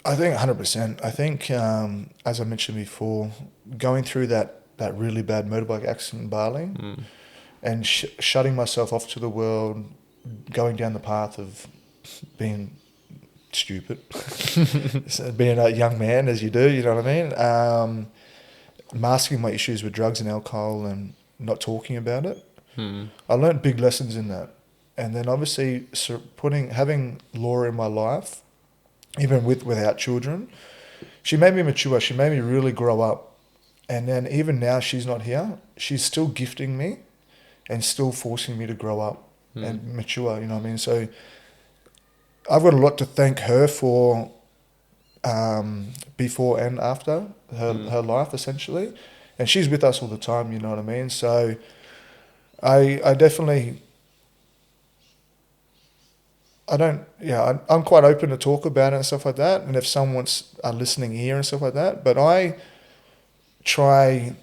I think 100%. I think, as I mentioned before, going through that really bad motorbike accident in Bali and shutting myself off to the world, going down the path of being stupid, being a young man as you do, you know what I mean? Masking my issues with drugs and alcohol and not talking about it. I learned big lessons in that. And then obviously having Laura in my life, even without children, she made me mature. She made me really grow up. And then even now she's not here, she's still gifting me and still forcing me to grow up and mature, you know what I mean? So I've got a lot to thank her for before and after her life, essentially. And she's with us all the time, you know what I mean? So I definitely... I'm quite open to talk about it and stuff like that. And if someone's a listening ear and stuff like that, but I try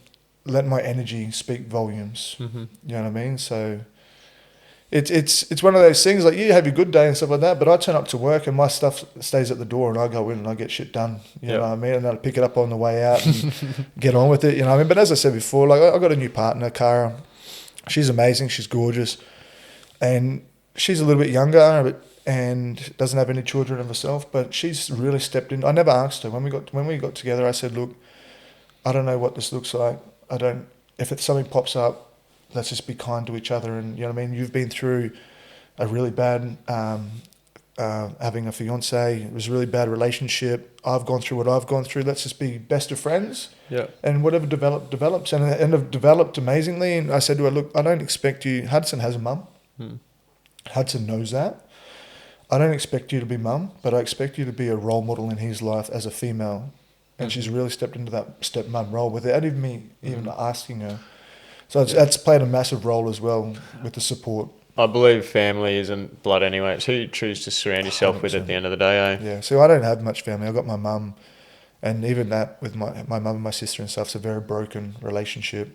let my energy speak volumes. You know what I mean? So it's one of those things, like, you have your good day and stuff like that, but I turn up to work and my stuff stays at the door and I go in and I get shit done. You know what I mean? And then I pick it up on the way out and get on with it, you know what I mean? But as I said before, like, I got a new partner, Cara. She's amazing. She's gorgeous. And she's a little bit younger and doesn't have any children of herself, but she's really stepped in. I never asked her. When we got together, I said, look, I don't know what this looks like. If it's something pops up, let's just be kind to each other. And, you know what I mean? You've been through a really bad, having a fiance. It was a really bad relationship. I've gone through what I've gone through. Let's just be best of friends. Yeah. And whatever develops. And have developed amazingly. And I said to her, look, I don't expect you... Hudson has a mum. Hudson knows that. I don't expect you to be mum, but I expect you to be a role model in his life as a female. And she's really stepped into that stepmum role without even me asking her. So that's played a massive role as well with the support. I believe family isn't blood anyway. It's who you choose to surround yourself 100%. With at the end of the day, eh? Yeah, so I don't have much family. I've got my mum, and even that with my mum and my sister and stuff, it's a very broken relationship.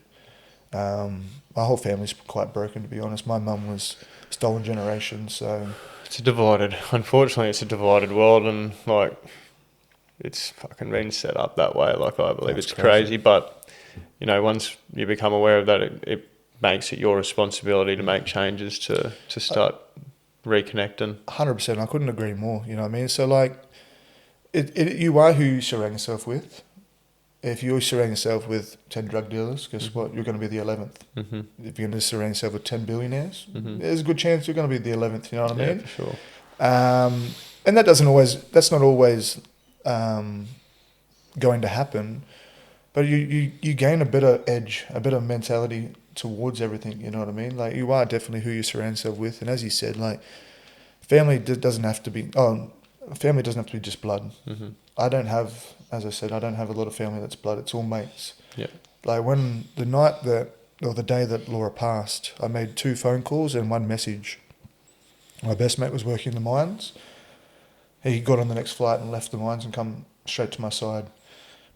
My whole family's quite broken, to be honest. My mum was stolen generation, so... Unfortunately, it's a divided world, and, like, it's fucking been set up that way. Like, I believe it's crazy, but, you know, once you become aware of that, it makes it your responsibility to make changes to start reconnecting. 100%. I couldn't agree more, you know what I mean? So, like, you are who you surround yourself with. If you surround yourself with 10 drug dealers, guess what? You're going to be the 11th. If you're going to surround yourself with 10 billionaires, there's a good chance you're going to be the 11th, you know what I mean? Yeah, for sure. And that's not always going to happen, but you gain a better edge, a better mentality towards everything, you know what I mean? Like, you are definitely who you surround yourself with. And as you said, like, family doesn't have to be just blood. I don't have, as I said, I don't have a lot of family that's blood. It's all mates. Yeah. Like, the day that Laura passed, I made 2 phone calls and 1 message. My best mate was working in the mines. He got on the next flight and left the mines and come straight to my side.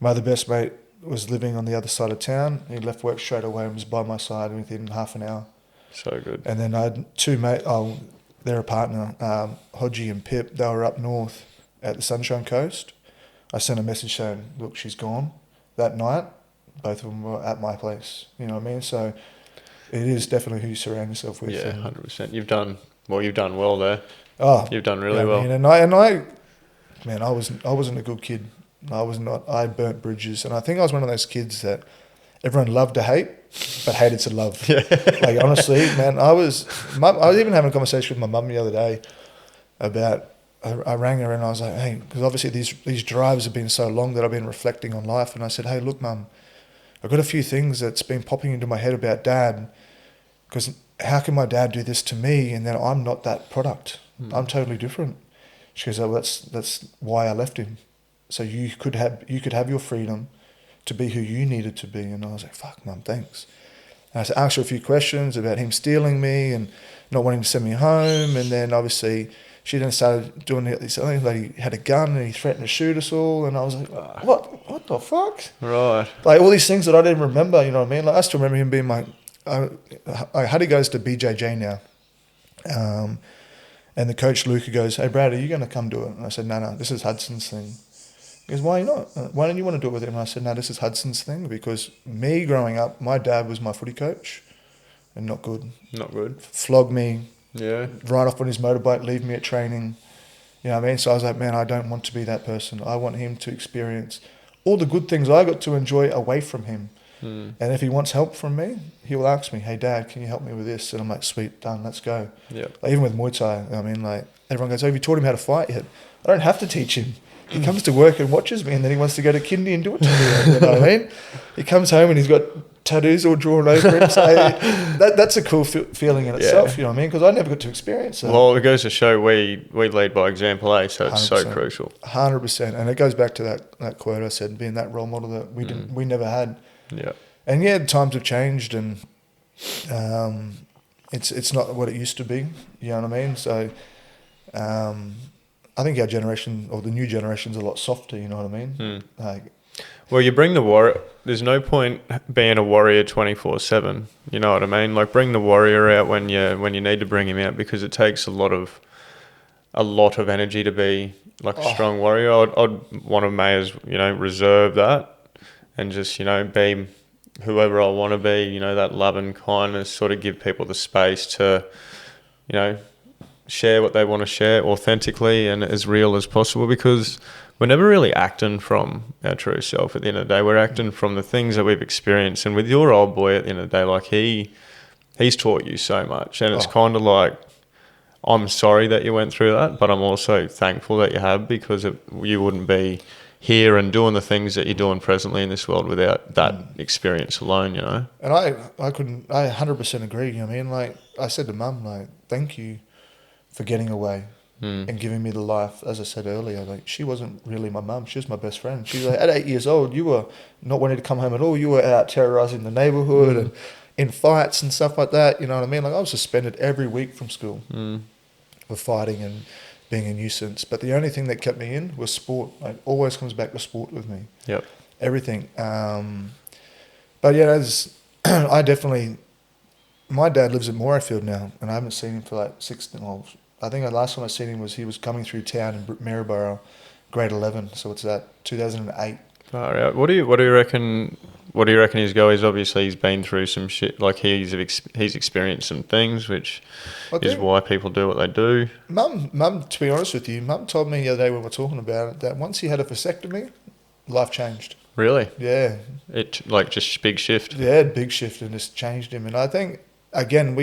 My other best mate was living on the other side of town. He left work straight away and was by my side within half an hour. So good. And then I had 2 mates, they're a partner, Hodgie and Pip. They were up north at the Sunshine Coast. I sent a message saying, look, she's gone. That night, both of them were at my place. You know what I mean? So it is definitely who you surround yourself with. Yeah, 100%. You've done well there. Oh, you've done really well. I wasn't a good kid. I was not. I burnt bridges, and I think I was one of those kids that everyone loved to hate, but hated to love. Yeah. Like, honestly, man, I was even having a conversation with my mum the other day about. I rang her and I was like, hey, because obviously these drives have been so long that I've been reflecting on life, and I said, hey, look, Mum, I've got a few things that's been popping into my head about Dad, because how can my dad do this to me and then I'm not that product? I'm totally different. She goes, oh, that's why I left him. So you could have your freedom to be who you needed to be. And I was like, fuck, Mum, thanks. And I asked her a few questions about him stealing me and not wanting to send me home. And then obviously she then started doing this thing that he had a gun and he threatened to shoot us all. And I was like, what the fuck? Right. Like all these things that I didn't remember, you know what I mean? Like I still remember him being my, Huddy goes to BJJ now. And the coach Luca goes, hey Brad, are you going to come do it? And I said, no, this is Hudson's thing. He goes, why not? Why don't you want to do it with him? And I said, no, this is Hudson's thing, because me growing up, my dad was my footy coach and not good. Not good. Flogged me. Yeah. Ride off on his motorbike, leave me at training. You know what I mean? So I was like, man, I don't want to be that person. I want him to experience all the good things I got to enjoy away from him. And if he wants help from me, he will ask me, hey, Dad, can you help me with this? And I'm like, sweet, done, let's go. Yep. Like, even with Muay Thai, I mean, like, everyone goes, oh, have you taught him how to fight yet? I don't have to teach him. He comes to work and watches me, and then he wants to go to kindy and do it to me. You know what I mean? He comes home and he's got tattoos all drawn over him. So that's a cool feeling in itself, you know what I mean? Because I never got to experience that. Well, it goes to show we lead by example, so it's 100%. so crucial. 100%. And it goes back to that quote I said, being that role model that we never had. Yeah. And yeah, times have changed, and it's not what it used to be. You know what I mean? So I think our generation, or the new generation's a lot softer. You know what I mean? Like, well, you bring the warrior. There's no point being a warrior 24/7. You know what I mean? Like, bring the warrior out when you need to bring him out, because it takes a lot of energy to be like a strong warrior. I'd want to reserve that and just be whoever I want to be, that love and kindness, sort of give people the space to, share what they want to share authentically and as real as possible, because we're never really acting from our true self at the end of the day. We're acting from the things that we've experienced. And with your old boy at the end of the day, like he's taught you so much. And it's kind of like, I'm sorry that you went through that, but I'm also thankful that you have, because you wouldn't be here and doing the things that you're doing presently in this world without that experience alone, And I 100% agree. You know what I mean? Like, I said to Mum, like, thank you for getting away and giving me the life. As I said earlier, like, she wasn't really my mum. She was my best friend. She's like, at 8 years old, you were not wanting to come home at all. You were out terrorising the neighbourhood and in fights and stuff like that. You know what I mean? Like, I was suspended every week from school for fighting and being a nuisance. But the only thing that kept me in was sport. Like, always comes back to sport with me. Yep. Everything. But yeah, I definitely, my dad lives in Morayfield now, and I haven't seen him for like 6 months. I think the last time I seen him was he was coming through town in Maryborough, grade 11. So what's that? 2008. All right. What do you reckon? What do you reckon his go is? Obviously, he's been through some shit. Like, he's experienced some things, which is why people do what they do. Mum, to be honest with you, Mum told me the other day when we were talking about it that once he had a vasectomy, life changed. Really? Yeah. It just big shift. Yeah, big shift, and it's changed him. And I think again,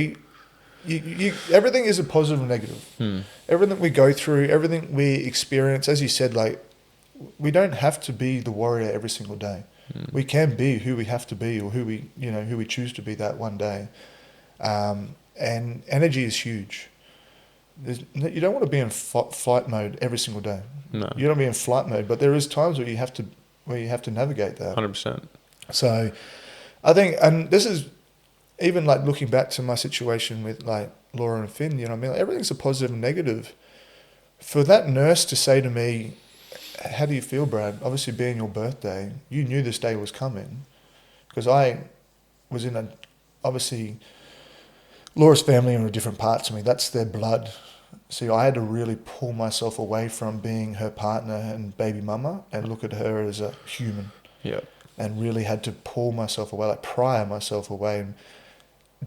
everything is a positive and negative. Everything we go through, everything we experience, as you said, like, we don't have to be the warrior every single day. We can be who we have to be, or who we choose to be that one day. And energy is huge. You don't want to be in flight mode every single day. No. You don't want to be in flight mode, but there is times where you have to navigate that. 100%. So I think, and this is even like looking back to my situation with like Laura and Finn, you know what I mean? Like, everything's a positive and negative. For that nurse to say to me, how do you feel, Brad? Obviously, being your birthday, you knew this day was coming, because I was obviously, Laura's family are in different parts of me. That's their blood. See, I had to really pull myself away from being her partner and baby mama and look at her as a human. Yeah. And really had to pull myself away, like pry myself away and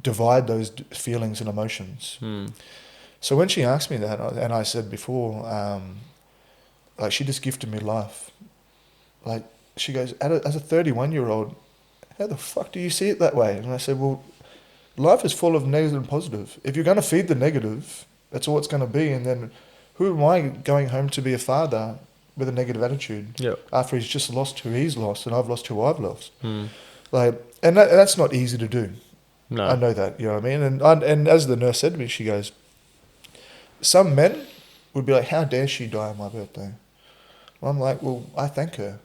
divide those feelings and emotions. So when she asked me that, and I said before, like, she just gifted me life. Like, she goes, as a 31-year-old, how the fuck do you see it that way? And I said, well, life is full of negative and positive. If you're going to feed the negative, that's all it's going to be. And then who am I going home to be a father with a negative attitude after he's just lost who he's lost and I've lost who I've lost? Like, and that's not easy to do. No. I know that, you know what I mean? And as the nurse said to me, she goes, some men would be like, how dare she die on my birthday? Well, I'm like, well, I thank her.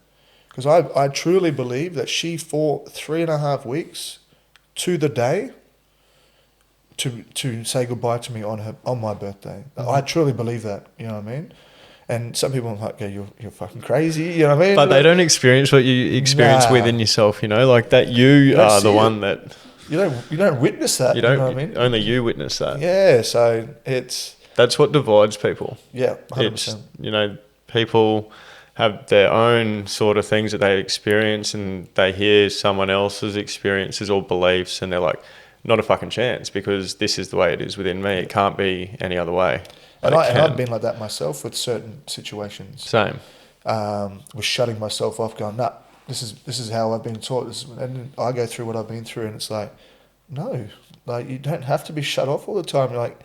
Because I truly believe that she fought 3.5 weeks to the day to say goodbye to me on my birthday. Mm-hmm. I truly believe that, you know what I mean? And some people are like, yeah, you're fucking crazy, you know what I mean? But they don't experience what you experience within yourself, you know, like that you are the one that... You don't witness that, you know what I mean? Only you witness that. Yeah, so it's... That's what divides people. Yeah, 100%. It's, you know, people have their own sort of things that they experience and they hear someone else's experiences or beliefs and they're like, not a fucking chance because this is the way it is within me. It can't be any other way. And I've been like that myself with certain situations. Same. Was shutting myself off going, nah, this is how I've been taught. And I go through what I've been through and it's like, no, like you don't have to be shut off all the time. Like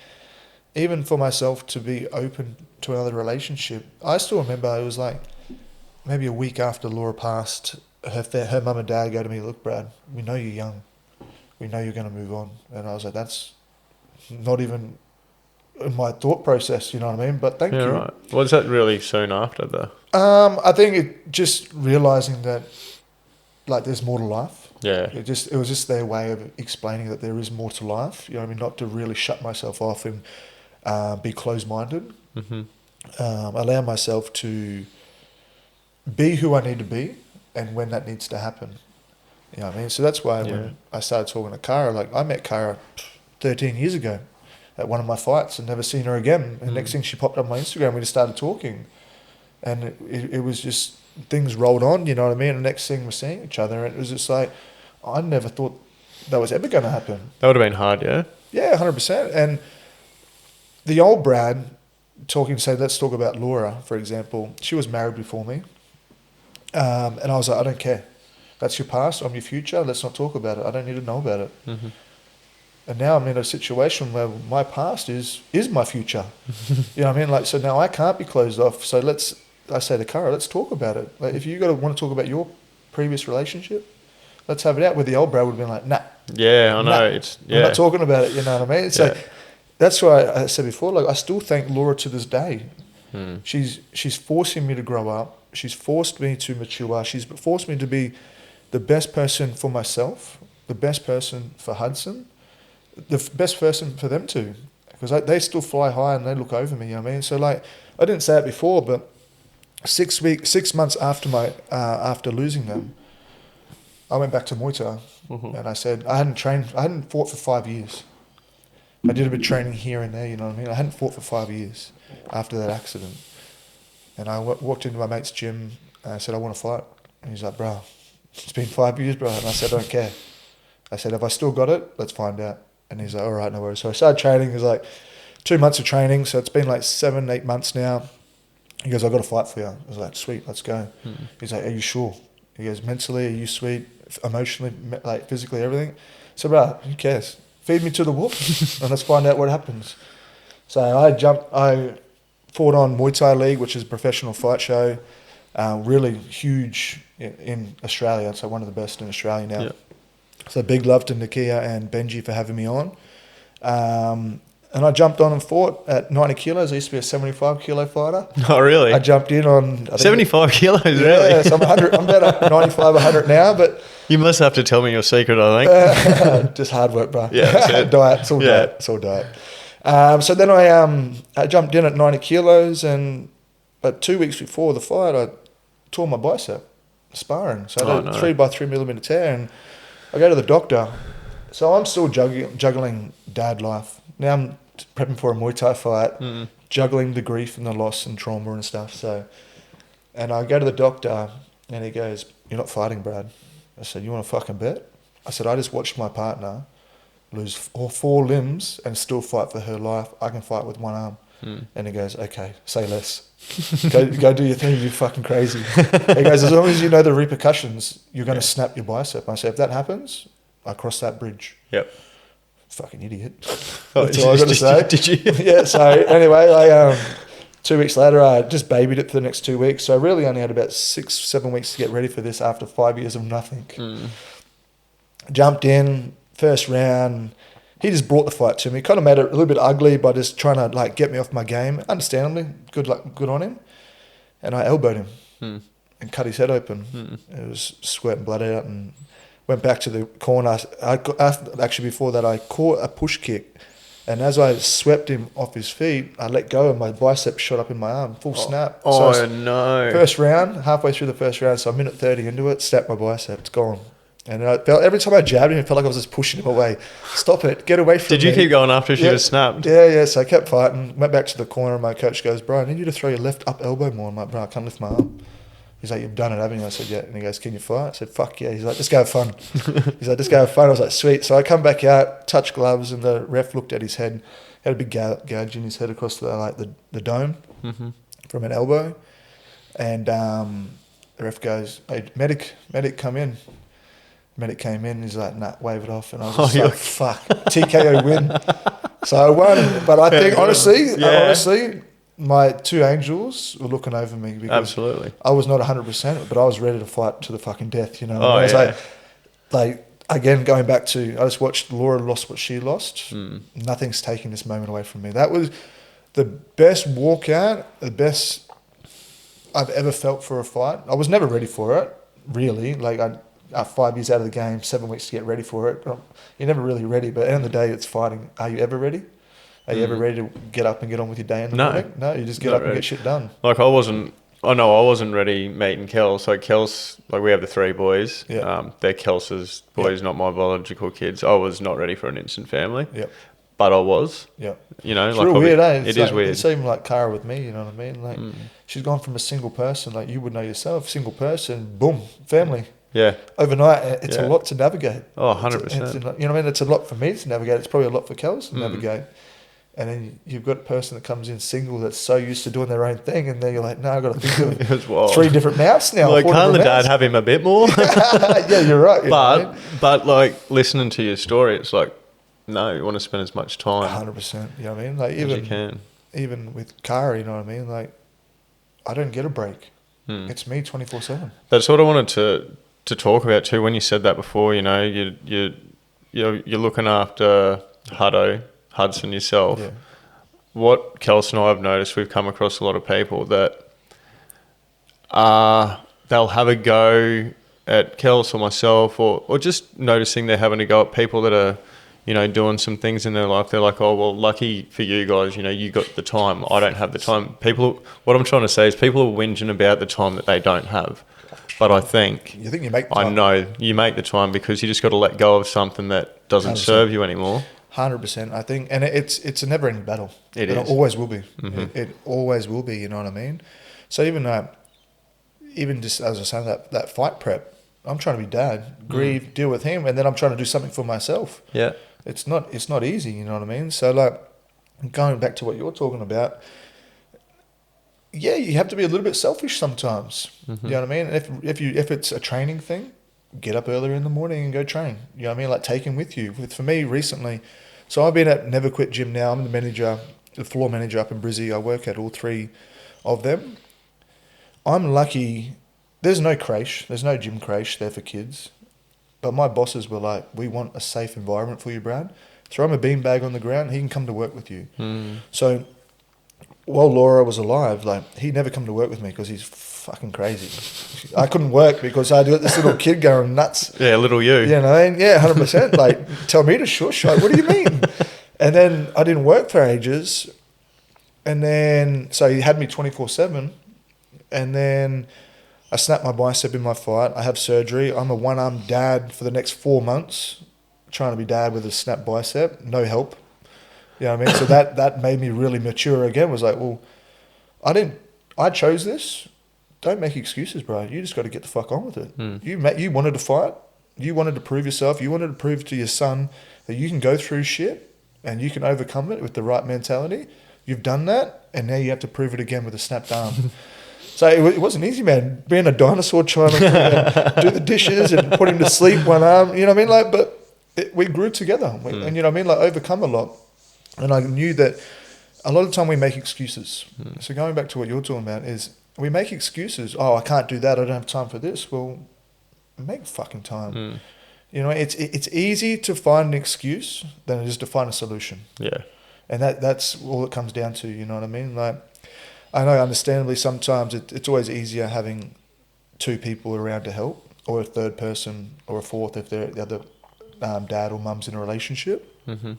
even for myself to be open to another relationship, I still remember it was like maybe a week after Laura passed, her mum and dad go to me, look, Brad, we know you're young. We know you're going to move on. And I was like, that's not even in my thought process, you know what I mean? But thank you. Right. Was that really soon after though? I think it just realising that like there's more to life. Yeah. It was just their way of explaining that there is more to life. You know what I mean? Not to really shut myself off and be closed-minded. Mm-hmm. Allow myself to be who I need to be and when that needs to happen. You know what I mean? So that's why when I started talking to Cara, like I met Cara 13 years ago at one of my fights and never seen her again. And next thing she popped up on my Instagram, we just started talking. And it was just, things rolled on, you know what I mean? And the next thing we're seeing each other. And it was just like, I never thought that was ever going to happen. That would have been hard, yeah? Yeah, 100%. And the old Brad talking, say, let's talk about Laura, for example. She was married before me. And I was like, I don't care. That's your past, I'm your future, let's not talk about it. I don't need to know about it. Mm-hmm. And now I'm in a situation where my past is my future. You know what I mean? Like, so now I can't be closed off. So I say to Cara, let's talk about it. Like, if you want to talk about your previous relationship, let's have it out. With the old Brad would have been like, nah. Yeah, I know. We're not talking about it, you know what I mean? So that's why I said before, like, I still thank Laura to this day. She's forcing me to grow up. She's forced me to mature. She's forced me to be the best person for myself, the best person for Hudson, the best person for them too, because they still fly high and they look over me, you know what I mean? So like, I didn't say it before, but 6 months after losing them, I went back to Muay Thai and I said, I hadn't fought for 5 years. I did a bit of training here and there, you know what I mean? I hadn't fought for 5 years after that accident. And I walked into my mate's gym and I said, I want to fight. And he's like, bro, it's been 5 years, bro. And I said, I don't care. I said, have I still got it? Let's find out. And he's like, all right, no worries. So I started training. It was like 2 months of training. So it's been like 7-8 months now. He goes, I've got to fight for you. I was like, sweet, let's go. He's like, are you sure? He goes, mentally, are you sweet? Emotionally, like physically, everything? So, bro, who cares? Feed me to the wolf and let's find out what happens. So I fought on Muay Thai League, which is a professional fight show. Really huge in Australia. So one of the best in Australia now. Yep. So big love to Nakia and Benji for having me on. And I jumped on and fought at 90 kilos. I used to be a 75 kilo fighter. Oh, really? I jumped in on... 75 kilos, really? Yeah, so I'm about 95, 100 now, but... You must have to tell me your secret, I think. Just hard work, bro. Yeah, that's it. Diet. It's all diet. It's all diet. So then I jumped in at 90 kilos and... But 2 weeks before the fight, I tore my bicep sparring. So I had a 3x3 millimeter tear and I go to the doctor. So I'm still juggling dad life. Now I'm prepping for a Muay Thai fight, juggling the grief and the loss and trauma and stuff. So, and I go to the doctor and he goes, you're not fighting, Brad. I said, you want to fucking bet? I said, I just watched my partner lose all 4 limbs and still fight for her life. I can fight with one arm. And he goes, okay, say less. go do your thing, you fucking crazy. He goes, as long as you know the repercussions, you're going to snap your bicep. I said, if that happens, I cross that bridge. Yep. Fucking idiot. That's all I got to say. Did you? Yeah, so anyway, 2 weeks later, I just babied it for the next 2 weeks. So I really only had about 6-7 weeks to get ready for this after 5 years of nothing. Jumped in, first round. He just brought the fight to me. Kind of made it a little bit ugly by just trying to like get me off my game. Understandably, good on him. And I elbowed him and cut his head open. It was sweating blood out and went back to the corner. Actually, before that, I caught a push kick. And as I swept him off his feet, I let go and my bicep shot up in my arm, full snap. No. First round, halfway through the first round, so a minute 30 into it, snapped my bicep, it's gone. And I felt, every time I jabbed him, it felt like I was just pushing him away. Stop it, get away from me. Did you keep going after she was snapped? Yeah, so I kept fighting, went back to the corner and my coach goes, "Bro, I need you to throw your left up elbow more." I'm like, "Bro, I can't lift my arm." He's like, "You've done it, haven't you?" I said, "Yeah." And he goes, "Can you fight?" I said, "Fuck yeah." He's like, "Just go have fun." He's like, "Just go have fun." I was like, "Sweet." So I come back out, touch gloves, and the ref looked at his head. He had a big gouge in his head across the dome from an elbow. And the ref goes, "Hey, medic, come in." Medic came in, he's like, "Nah, wave it off." And I was like, "Fuck, TKO win." So I won. But I think, honestly, my two angels were looking over me because absolutely, I was not 100%, but I was ready to fight to the fucking death, you know. I was like, again, going back to, I just watched Laura lost what she lost. Nothing's taking this moment away from me. That was the best walkout, the best I've ever felt for a fight. I was never ready for it, really. Like, 5 years out of the game, 7 weeks to get ready for it. You're never really ready, but at the end of the day, it's fighting. Are you ever ready? Are you ever ready to get up and get on with your day in the morning? No, you just get up and get shit done. Like, I wasn't ready meeting Kels. So Kels, like, we have the three boys. Yeah. They're Kels's boys, not my biological kids. I was not ready for an instant family. Yep. But I was. Yeah. You know, it's like, real weird, eh? It is weird. It's even like Cara with me, you know what I mean? Like, she's gone from a single person, like you would know yourself, single person, boom, family. Yeah. Overnight, it's a lot to navigate. Oh, 100%. You know what I mean? It's a lot for me to navigate. It's probably a lot for Kels to navigate. And then you've got a person that comes in single that's so used to doing their own thing, and then you're like, "No, I've got to think of 3 different mouths now." Like, can't the dad have him a bit more? Yeah, you're right. But like, listening to your story, it's like, no, you want to spend as much time 100%. You know what I mean? Like, as you can. Even with Cara, you know what I mean? Like, I don't get a break. It's me 24/7. That's what I wanted to talk about too. When you said that before, you know, you're looking after Hudson yourself. Yeah. What Kels and I have noticed, we've come across a lot of people that they'll have a go at Kels or myself, or just noticing they're having a go at people that are, you know, doing some things in their life. They're like, "Oh, well, lucky for you guys, you know, you got the time. I don't have the time." What I'm trying to say is people are whinging about the time that they don't have. But I think you make the time. I know you make the time because you just got to let go of something that doesn't 100%. Serve you anymore. 100%, I think, and it's a never-ending battle. It is. It always will be. It always will be. You know what I mean? So even just as I was saying, that fight prep, I'm trying to be dad, grieve, deal with him, and then I'm trying to do something for myself. Yeah, it's not easy. You know what I mean? So, like, going back to what you're talking about, yeah, you have to be a little bit selfish sometimes. You know what I mean? If it's a training thing, get up earlier in the morning and go train. You know what I mean? Like, take him with you. For me recently, so I've been at Never Quit Gym now. I'm the floor manager up in Brizzy. I work at all 3 of them. I'm lucky. There's no creche. There's no gym creche there for kids. But my bosses were like, "We want a safe environment for you, Brad. Throw him a beanbag on the ground. He can come to work with you." So while Laura was alive, like, he never come to work with me because he's fucking crazy. I couldn't work because I got this little kid going nuts. Yeah, little you. You know, and 100%. Like, tell me to shush. Like, what do you mean? And then I didn't work for ages. And then, so he had me 24/7. And then I snapped my bicep in my fight. I have surgery. I'm a one-armed dad for the next 4 months, trying to be dad with a snapped bicep. No help. You know what I mean? So that made me really mature again. Was like, well, I chose this. Don't make excuses, bro. You just got to get the fuck on with it. You wanted to fight. You wanted to prove yourself. You wanted to prove to your son that you can go through shit and you can overcome it with the right mentality. You've done that, and now you have to prove it again with a snapped arm. So it wasn't easy, man. Being a dinosaur trying to do the dishes and put him to sleep one arm, you know what I mean? Like, but we grew together, and you know what I mean? Like, overcome a lot. And I knew that a lot of the time we make excuses. So going back to what you're talking about is, we make excuses. Oh, I can't do that. I don't have time for this. Well, make fucking time. You You know, it's easy to find an excuse than it is to find a solution. Yeah. And that's all it comes down to, you know what I mean? Like, I know understandably sometimes it's always easier having two people around to help, or a third person, or a fourth if the other dad or mum's in a relationship. Mm-hmm.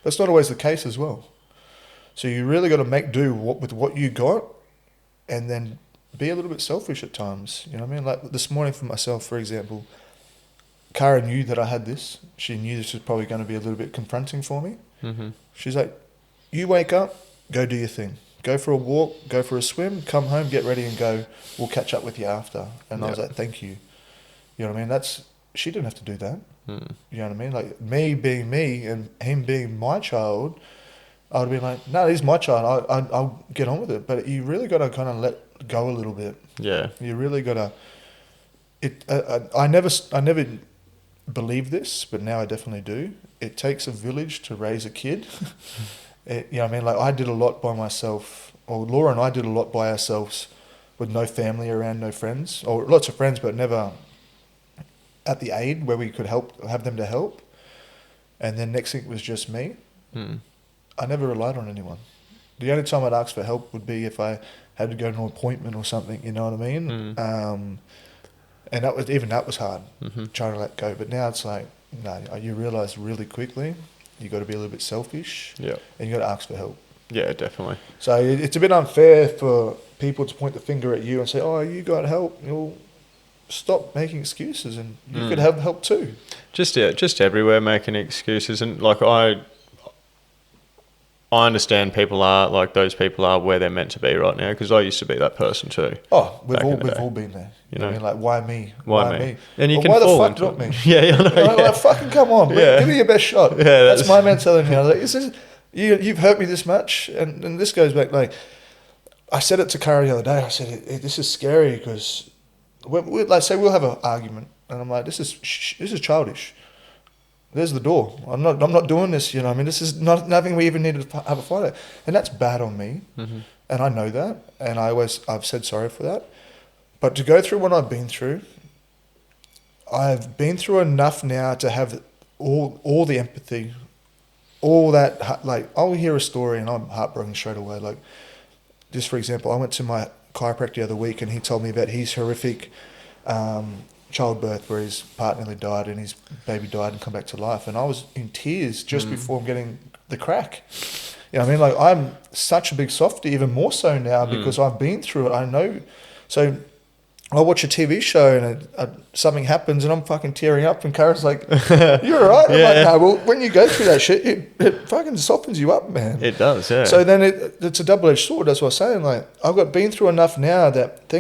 But it's not always the case as well. So you really got to make do with what you got, and then be a little bit selfish at times. You know what I mean? Like this morning for myself, for example, Cara knew that I had this. She knew this was probably going to be a little bit confronting for me. Mm-hmm. She's like, you wake up, go do your thing. Go for a walk, go for a swim, come home, get ready and go. We'll catch up with you after. And I was like, thank you. You know what I mean? She didn't have to do that. Mm. You know what I mean? Like me being me and him being my child, I would be like, no, he's my child. I'll get on with it. But you really got to kind of let go a little bit. Yeah. You really got to. I never believed this, but now I definitely do. It takes a village to raise a kid. You know what I mean? Like I did a lot by myself, or Laura and I did a lot by ourselves with no family around, no friends, or lots of friends, but never at the aid where we could have them to help. And then next thing was just me. Mm. I never relied on anyone. The only time I'd ask for help would be if I had to go to an appointment or something, you know what I mean? Mm. And that was hard, Mm-hmm. trying to let go. But now it's like, no, you realise really quickly you got to be a little bit selfish. Yeah. And you got to ask for help. Yeah, definitely. So it's a bit unfair for people to point the finger at you and say, "Oh, you got help." You'll stop making excuses, and you could have help too. Just everywhere making excuses, and like I understand those people are where they're meant to be right now, because I used to be that person too. Oh, we've all been there. You know, I mean, like, why me? Why me? And you or can why fall the fuck into not me? Yeah, I know. You know, like, fucking come on, Yeah. give me your best shot. Yeah, that's my mentality now. Like, you've hurt me this much, and this goes back. Like, I said it to Cara the other day. I said, this is scary because, like, say we'll have an argument, and I'm like, this is childish. There's the door. I'm not doing this. You know, I mean, this is nothing we even need to have a fight at, and that's bad on me, and I know that, and I've said sorry for that. But to go through what I've been through enough now to have all the empathy, all that. Like, I'll hear a story and I'm heartbroken straight away. Like, just for example, I went to my chiropractor the other week and he told me about his horrific childbirth where his partner nearly died and his baby died and come back to life. And I was in tears just before getting the crack. You know what I mean? Like, I'm such a big softie, even more so now because I've been through it. I know. So I watch a TV show and something happens and I'm fucking tearing up and Cara's like, you're all right? I'm like, no, well, when you go through that shit, it fucking softens you up, man. It does, yeah. So then it's a double-edged sword, that's what I'm saying. Like, I've been through enough now that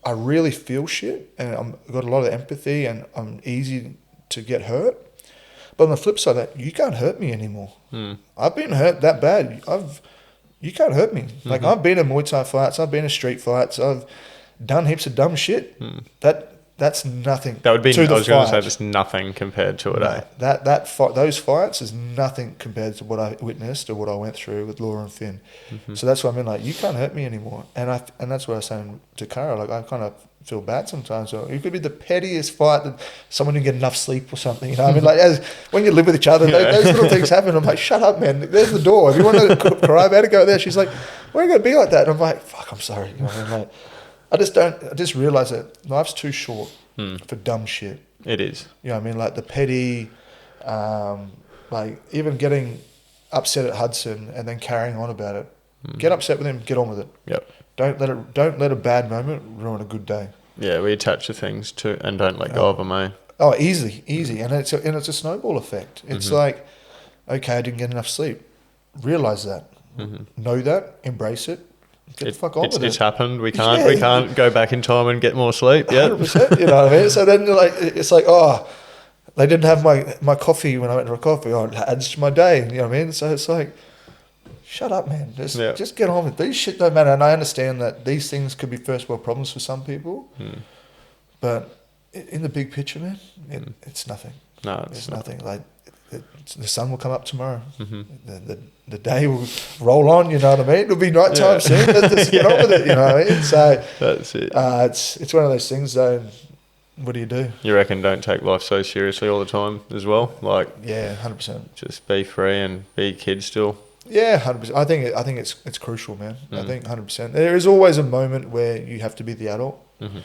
I really feel shit and I've got a lot of empathy and I'm easy to get hurt. But on the flip side of that, you can't hurt me anymore. I've been hurt that bad. You can't hurt me. Like, I've been in Muay Thai fights, I've been in street fights, I've done heaps of dumb shit. That's nothing. That would be. To I was going to say, fight. just nothing compared to it. Those fights is nothing compared to what I witnessed or what I went through with Laura and Finn. So that's what I mean. Like, you can't hurt me anymore. And that's what I was saying to Cara. Like, I kind of feel bad sometimes. So it could be the pettiest fight that someone didn't get enough sleep or something. You know, what I mean, like, when you live with each other, those little things happen. I'm like, shut up, man. There's the door. If you want to cry about it, go there. She's like, why are you going to be like that? And I'm like, fuck, I'm sorry. You know what I mean? Like, I just realise that life's too short for dumb shit. It is. You know what I mean? Like the petty, like even getting upset at Hudson and then carrying on about it. Get upset with him, get on with it. Yep. Don't let a bad moment ruin a good day. Yeah, we attach to things too and don't let go of them, eh? Oh, easy. And it's a snowball effect. It's like, okay, I didn't get enough sleep. Realise that. Know that, embrace it. Get the fuck on with it. It's happened. We can't go back in time and get more sleep. Yeah, 100%. You know what I mean? So then, like, it's like, oh, they didn't have my coffee when I went to a coffee. Oh, it adds to my day. You know what I mean? So it's like, shut up, man. Just get on with it. These shit don't matter. And I understand that these things could be first world problems for some people, but in the big picture, man, it's nothing. No, it's nothing. Like, the sun will come up tomorrow. The day will roll on. You know what I mean? It'll be night time soon. Let's get on with it. You know what I mean? So that's it. It's one of those things, though. what do you do? You reckon don't take life so seriously all the time as well? Like, Yeah, 100%. just be free and be a kid still. Yeah, 100%. I think it's crucial, man. I think 100%. There is always a moment where you have to be the adult. Mm-hmm.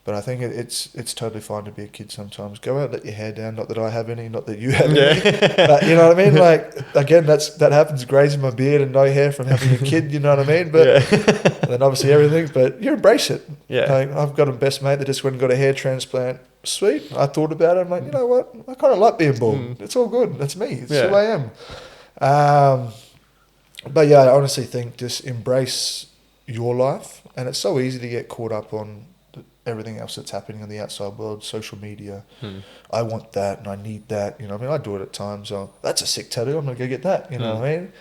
But I think it's totally fine to be a kid sometimes. Go out, let your hair down. Not that I have any, not that you have any. But you know what I mean? Like, again, that happens, grazing my beard and no hair from having a kid, you know what I mean? But then obviously everything, but you embrace it. Yeah. Like, I've got a best mate that just went and got a hair transplant. Sweet. I thought about it. I'm like, you know what? I kind of like being bald. It's all good. That's me. It's who I am. But yeah, I honestly think just embrace your life. And it's so easy to get caught up on everything else that's happening in the outside world, social media. I want that and I need that. You know what I mean? I do it at times. Oh, that's a sick tattoo. I'm going to go get that. You know what I mean?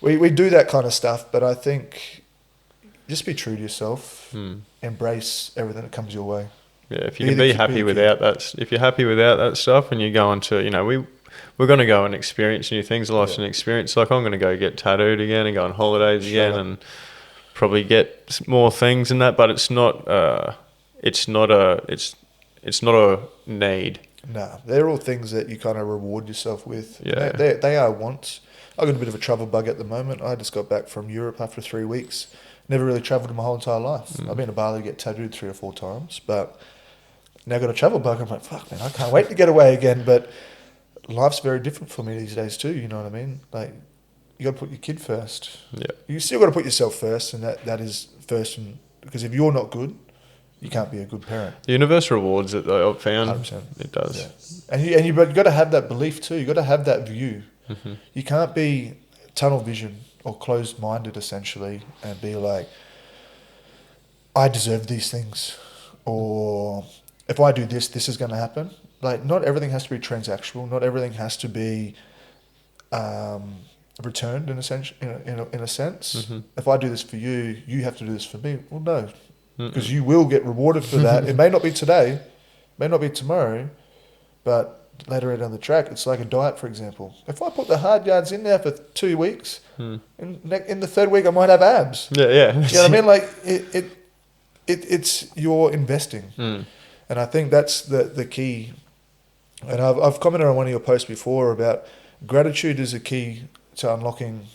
We do that kind of stuff, but I think just be true to yourself. Embrace everything that comes your way. Yeah, if you can be happy without that, if you're happy without that stuff and you're going to, you know, we're going to go and experience new things. Life's an experience. Like, I'm going to go get tattooed again and go on holidays again and probably get more things and that, but it's not a need. No, they're all things that you kind of reward yourself with. Yeah. They are wants. I've got a bit of a travel bug at the moment. I just got back from Europe after 3 weeks. Never really travelled in my whole entire life. I've been to Bali to get tattooed 3 or 4 times, but now I've got a travel bug. I'm like, fuck, man, I can't wait to get away again. But life's very different for me these days too, you know what I mean? Like, you got to put your kid first. Yeah. You still got to put yourself first, and that is first. Because if you're not good, you can't be a good parent. The universe rewards it, though, I've found. 100%. It does. Yeah. And you've got to have that belief too. You've got to have that view. You can't be tunnel vision or closed-minded, essentially, and be like, I deserve these things. Or if I do this, this is going to happen. Like, not everything has to be transactional. Not everything has to be returned in a sense. If I do this for you, you have to do this for me. Well, no, because you will get rewarded for that. It may not be today, may not be tomorrow, but later down the track, it's like a diet, for example. If I put the hard yards in there for 2 weeks, in the 3rd week I might have abs. Yeah. You know what I mean? Like, it's you're investing, and I think that's the key. And I've commented on one of your posts before about gratitude is a key to unlocking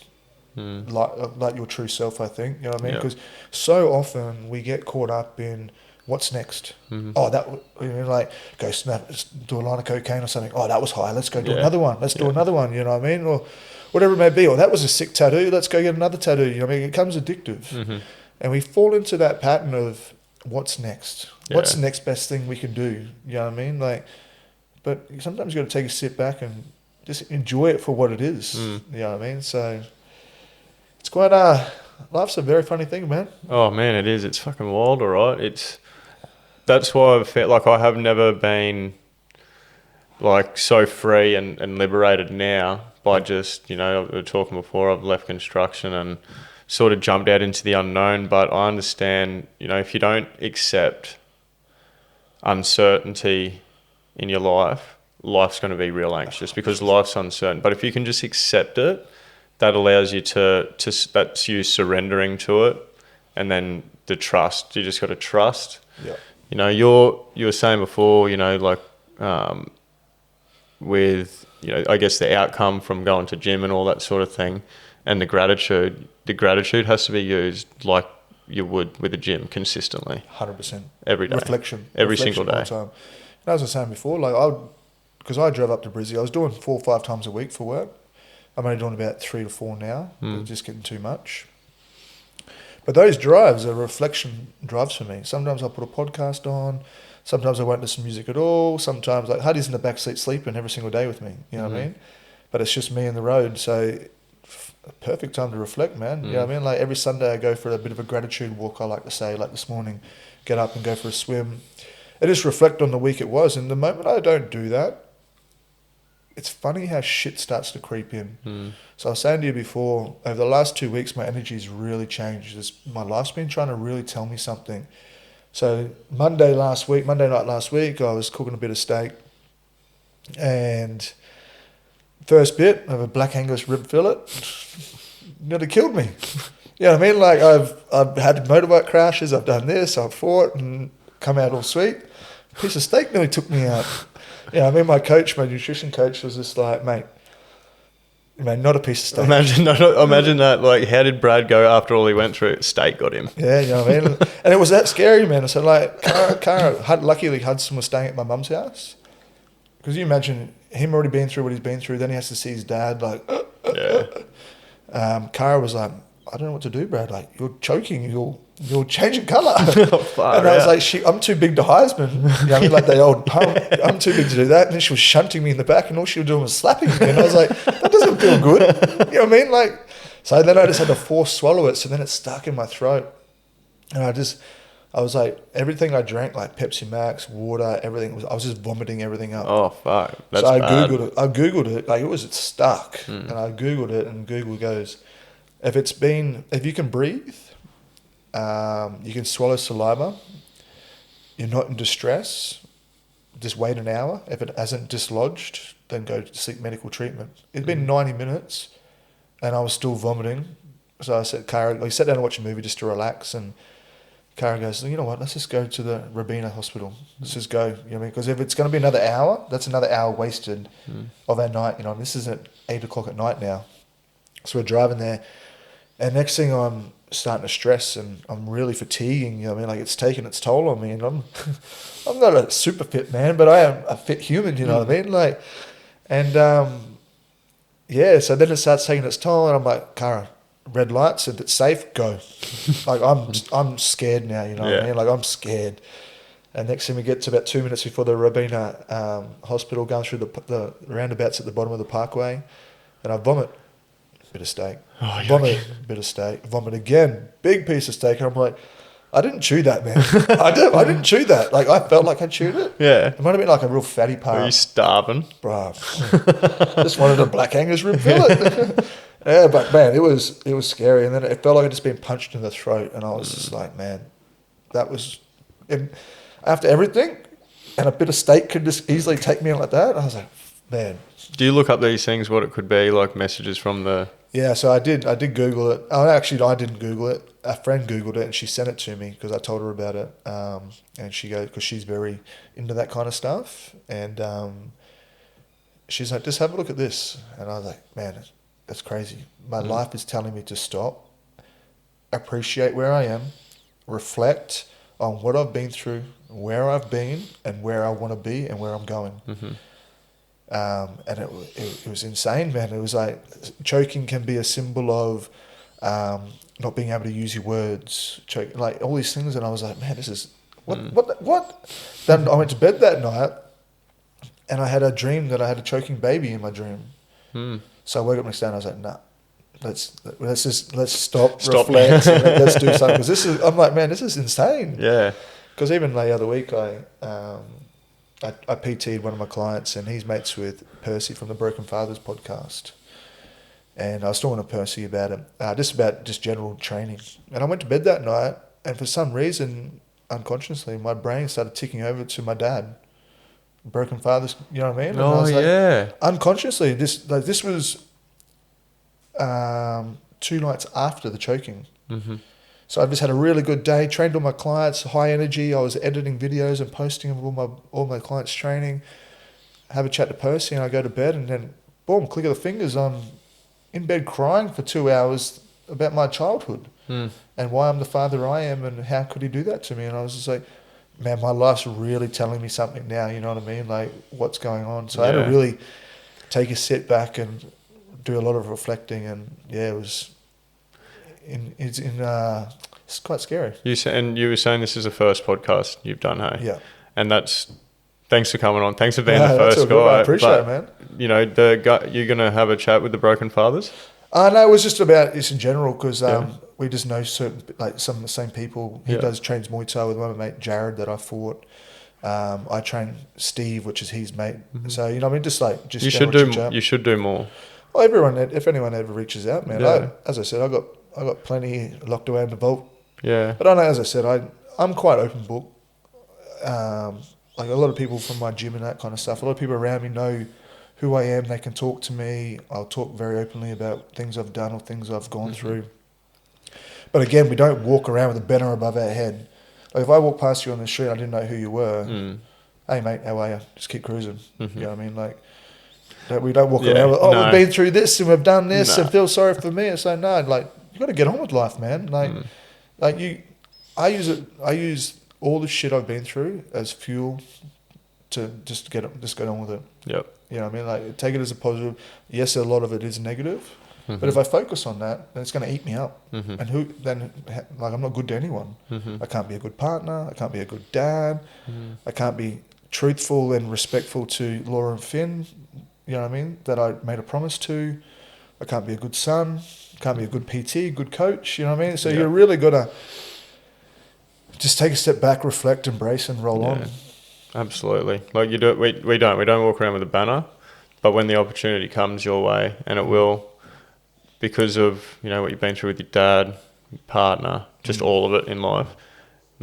like your true self, I think. You know what I mean? Because so often we get caught up in what's next. Oh, that, you know, like, go snap, do a line of cocaine or something. Oh, that was high. Let's go do another one. Let's do another one. You know what I mean? Or whatever it may be. Or that was a sick tattoo. Let's go get another tattoo. You know what I mean? It becomes addictive. And we fall into that pattern of what's next? What's the next best thing we can do? You know what I mean? Like, but sometimes you got to take a step back and just enjoy it for what it is. You know what I mean? So it's quite life's a very funny thing, man. Oh man, it is. It's fucking wild, all right. That's why I've felt like I have never been like so free and liberated now by just, you know, we were talking before, I've left construction and sort of jumped out into the unknown, but I understand, you know, if you don't accept uncertainty in your life, life's going to be real anxious because life's uncertain. But if you can just accept it, that allows you to that's you surrendering to it, and then the trust. You just got to trust. Yeah. You know, you were saying before, you know, like with, you know, I guess the outcome from going to gym and all that sort of thing, and the gratitude has to be used like you would with a gym consistently. 100%. Every day. Reflection. Every single day. All the time. And as I was saying before, like because I drove up to Brizzy, I was doing 4 or 5 times a week for work. I'm only doing about 3 to 4 now. It's just getting too much. But those drives are reflection drives for me. Sometimes I'll put a podcast on. Sometimes I won't listen to music at all. Sometimes, like, Huddy's in the back seat sleeping every single day with me. You know what I mean? But it's just me and the road. So perfect time to reflect, man. You know what I mean? Like, every Sunday I go for a bit of a gratitude walk, I like to say. Like this morning, get up and go for a swim. I just reflect on the week it was. And the moment I don't do that, it's funny how shit starts to creep in. So I was saying to you before, over the last 2 weeks, my energy's really changed. My life's been trying to really tell me something. So Monday night last week, I was cooking a bit of steak. And first bit of a black Angus rib fillet nearly killed me. You know what I mean? Like, I've had motorbike crashes, I've done this, I've fought and come out all sweet. piece of steak nearly took me out. Yeah, I mean, my nutrition coach was just like, mate, not a piece of steak. Imagine that. Like, how did Brad go after all he went through? Steak got him. Yeah, you know what I mean? And it was that scary, man. So, like, luckily Hudson was staying at my mum's house. Because you imagine him already been through what he's been through, then he has to see his dad, like, Cara was like, I don't know what to do, Brad. Like, you're choking, you're changing colour. And I was like, I'm too big to Heisman. You know what I mean? Like the old pump. I'm too big to do that. And then she was shunting me in the back, and all she was doing was slapping me. And I was like, that doesn't feel good. You know what I mean? Like, so then I just had to force swallow it. So then it stuck in my throat. And I was like, everything I drank, like Pepsi Max, water, everything, I was just vomiting everything up. Oh, fuck. That's so bad. I Googled it. Like, it was stuck. And I Googled it, and Google goes, if you can breathe, you can swallow saliva, you're not in distress, just wait an hour. If it hasn't dislodged, then go to seek medical treatment. It'd been 90 minutes and I was still vomiting. So I said, Cara, we sat down and watched a movie just to relax, and Cara goes, you know what, let's just go to the Robina hospital. Let's just go, you know what I mean? Because if it's going to be another hour, that's another hour wasted of our night. You know, this is at 8 o'clock at night now. So we're driving there. And next thing, I'm starting to stress, and I'm really fatiguing. You know what I mean? Like, it's taking its toll on me, and I'm not a super fit man, but I am a fit human. You know what I mean? Like, and so then it starts taking its toll, and I'm like, Cara, red lights, if it's safe, go. Like, I'm scared now. You know what I mean? Like, I'm scared. And next thing, we get to about 2 minutes before the Robina hospital, going through the roundabouts at the bottom of the parkway, and I vomit. Bit of steak. Oh, vomit, bit of steak. Vomit again, big piece of steak. And I'm like, I didn't chew that, man. I didn't chew that. Like, I felt like I chewed it. Yeah. It might have been like a real fatty part. Were you starving? Bro, just wanted a black Angus rib fillet. Yeah, but man, it was scary. And then it felt like I'd just been punched in the throat. And I was just like, man, that was, after everything, and a bit of steak could just easily take me out like that. I was like, man. Do you look up these things, what it could be, like messages from the... Yeah, so I did Google it. Oh, actually, I didn't Google it. A friend Googled it, and she sent it to me because I told her about it. And she goes, because she's very into that kind of stuff. And she's like, just have a look at this. And I was like, man, that's crazy. My life is telling me to stop, appreciate where I am, reflect on what I've been through, where I've been, and where I want to be and where I'm going. Mm-hmm. And it was insane, man. It was like, choking can be a symbol of not being able to use your words, like all these things. And I was like, man, this is what? Then I went to bed that night, and I had a dream that I had a choking baby in my dream. So I woke up next day and I was like, nah, let's stop, reflect, and let's do something. Because I'm like, man, this is insane. Yeah. Because even the other week, I PT'd one of my clients, and he's mates with Percy from the Broken Fathers podcast. And I was talking to Percy about it, just general training. And I went to bed that night, and for some reason, unconsciously, my brain started ticking over to my dad. Broken Fathers, you know what I mean? And I was like, unconsciously, this was 2 nights after the choking. Mm-hmm. So I just had a really good day, trained all my clients, high energy. I was editing videos and posting of all my clients' training. Have a chat to Percy, and I go to bed, and then boom, click of the fingers, I'm in bed crying for 2 hours about my childhood and why I'm the father I am, and how could he do that to me? And I was just like, man, my life's really telling me something now. You know what I mean? Like, what's going on? So I had to really take a sit back and do a lot of reflecting, and it was. It's quite scary. You were saying this is the first podcast you've done, hey? Yeah. And thanks for coming on. Thanks for being the first guy. I appreciate it, man. You know, you're going to have a chat with the Broken Fathers? No, it was just about this in general, because we just know some of the same people. He trains Muay Thai with my mate Jared that I fought. I train Steve, which is his mate. Mm-hmm. So, you know, I mean, just you should do more. Well, if anyone ever reaches out, man, as I said, I got plenty locked away in the vault. Yeah. But I know, as I said, I'm quite open book. Like a lot of people from my gym and that kind of stuff, a lot of people around me know who I am. They can talk to me. I'll talk very openly about things I've done or things I've gone through. But again, we don't walk around with a banner above our head. Like if I walked past you on the street, I didn't know who you were. hey mate, how are you? Just keep cruising. Mm-hmm. You know what I mean? Like, we don't walk Yeah, around with, no. we've been through this and we've done this No. and feel sorry for me. It's like, no, like, you got to get on with life, man. Like, I use all the shit I've been through as fuel to just get on with it. Yep. You know what I mean? Like, take it as a positive. Yes, a lot of it is negative, Mm-hmm. but if I focus on that, then it's going to eat me up. Mm-hmm. And like, I'm not good to anyone. Mm-hmm. I can't be a good partner. I can't be a good dad. Mm-hmm. I can't be truthful and respectful to Laura and Finn. You know what I mean? That I made a promise to. I can't be a good son. Can't be a good PT, good coach. You know what I mean? So you're really got to just take a step back, reflect, embrace, and roll on. Absolutely. Like you do, we don't walk around with a banner, but when the opportunity comes your way, and it will, because of what you've been through with your dad, your partner, just all of it in life,